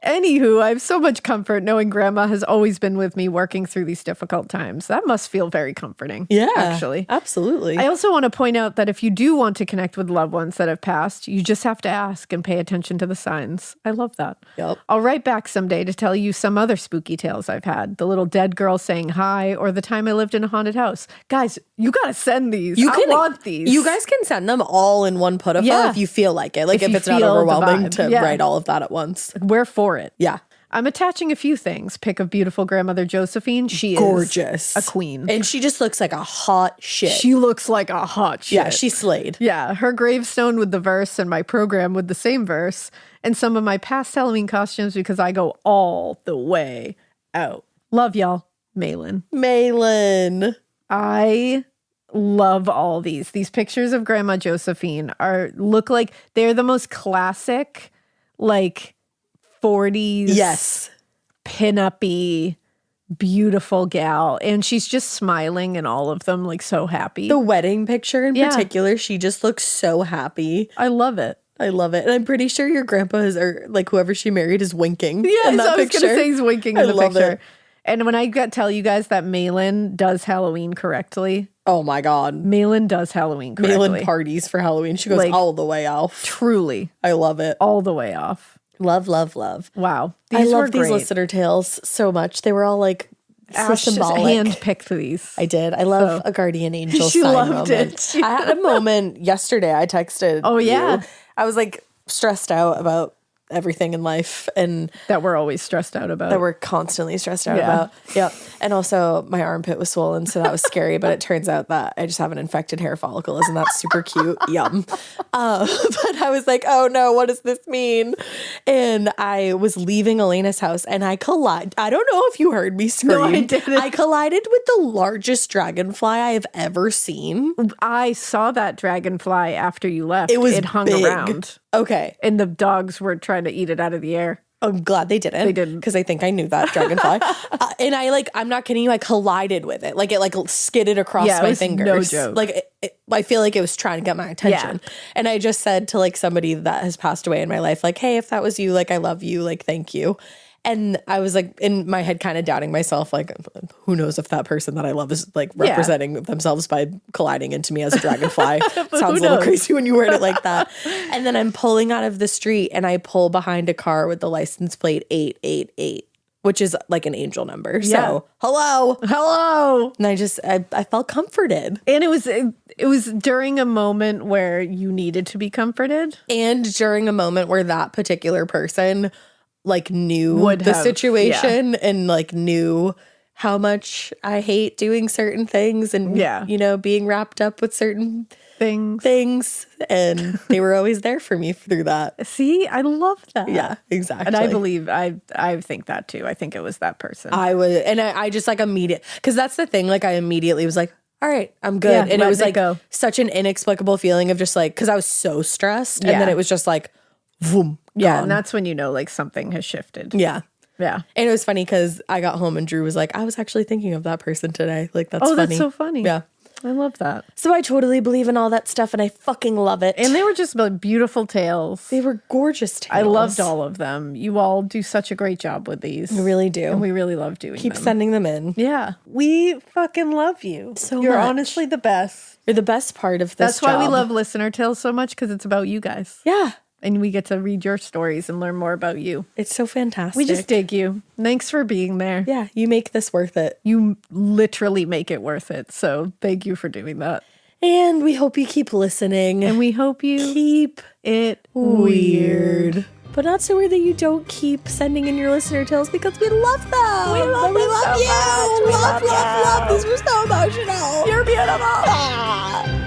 Anywho, I have so much comfort knowing Grandma has always been with me working through these difficult times. That must feel very comforting. Yeah, actually. Absolutely. I also want to point out that if you do want to connect with loved ones that have passed, you just have to ask and pay attention to the signs. I love that. Yep. I'll write back someday to tell you some other spooky tales I've had. The little dead girl saying hi, or the time I lived in a haunted house. Guys, you got to send these. I want these. You guys can send them all in one put-a-fo if you feel like it. Like if it's not overwhelming to write all of that at once. We're for it. Yeah. I'm attaching a few things. Pic of beautiful grandmother Josephine. She gorgeous. Is a queen. And she just looks like a hot shit. She looks like a hot shit. Yeah, she slayed. Yeah, her gravestone with the verse and my program with the same verse. And some of my past Halloween costumes because I go all the way out. Love y'all. Malin. I love all these. These pictures of Grandma Josephine look like they're the most classic, like 40s pin-up-y, beautiful gal. And she's just smiling in all of them, like so happy. The wedding picture in particular, she just looks so happy. I love it. And I'm pretty sure your grandpa or like whoever she married is winking. Yeah, in that I was picture. going to say he's winking in the picture. It. And when I tell you guys that Malin does Halloween correctly. Oh my God. Malin does Halloween correctly. Malin parties for Halloween. She goes like, all the way off. Truly. I love it. All the way off. Love, love, love. Wow. I love these listener tales so much. They were all like so symbolic. Hand-picked these. I did. I love a guardian angel she sign loved moment. It. I had a moment yesterday. I texted you. I was like stressed out about everything in life and that we're always stressed out about. That we're constantly stressed out about. Yep. And also my armpit was swollen, so that was scary, but it turns out that I just have an infected hair follicle. Isn't that super cute? Yum. But I was like, oh no, what does this mean? And I was leaving Elena's house and I don't know if you heard me scream. No, I didn't. I collided with the largest dragonfly I have ever seen. I saw that dragonfly after you left. It hung big. Around. Okay. And the dogs were trying to eat it out of the air. I'm glad they didn't. They didn't. Because I think I knew that dragonfly. And I'm not kidding you, I collided with it. Like it skidded across my fingers. No joke. Like I feel like it was trying to get my attention. Yeah. And I just said to like somebody that has passed away in my life, like, hey, if that was you, like I love you, like thank you. And I was like in my head kind of doubting myself, like who knows if that person that I love is like representing themselves by colliding into me as a dragonfly. Sounds a little crazy when you word it like that. And then I'm pulling out of the street and I pull behind a car with the license plate 888, which is like an angel number. Yeah. So hello. And I felt comforted. And it was during a moment where you needed to be comforted. And during a moment where that particular person like knew the situation and like knew how much I hate doing certain things and you know being wrapped up with certain things and they were always there for me through that. See, I love that. Yeah, exactly. And I believe I think that too. I think it was that person. I just like because that's the thing, like I immediately was like, all right, I'm good. And it was like such an inexplicable feeling of just like, because I was so stressed and then it was just like boom. Yeah, and that's when you know like something has shifted. Yeah. Yeah. And it was funny because I got home and Drew was like, I was actually thinking of that person today. Like, that's funny. Oh, that's so funny. Yeah. I love that. So I totally believe in all that stuff and I fucking love it. And they were just beautiful tales. They were gorgeous tales. I loved all of them. You all do such a great job with these. We really do. And we really love doing them. Keep sending them in. Yeah. We fucking love you. You're honestly the best. You're the best part of this That's why we love listener tales so much, because it's about you guys. Yeah. And we get to read your stories and learn more about you. It's so fantastic. We just dig you. Thanks for being there. Yeah, you make this worth it. You literally make it worth it. So thank you for doing that. And we hope you keep listening. And we hope you keep it weird. But not so weird that you don't keep sending in your listener tales, because we love them. We love you. Love. These were so emotional. You're beautiful. Ah.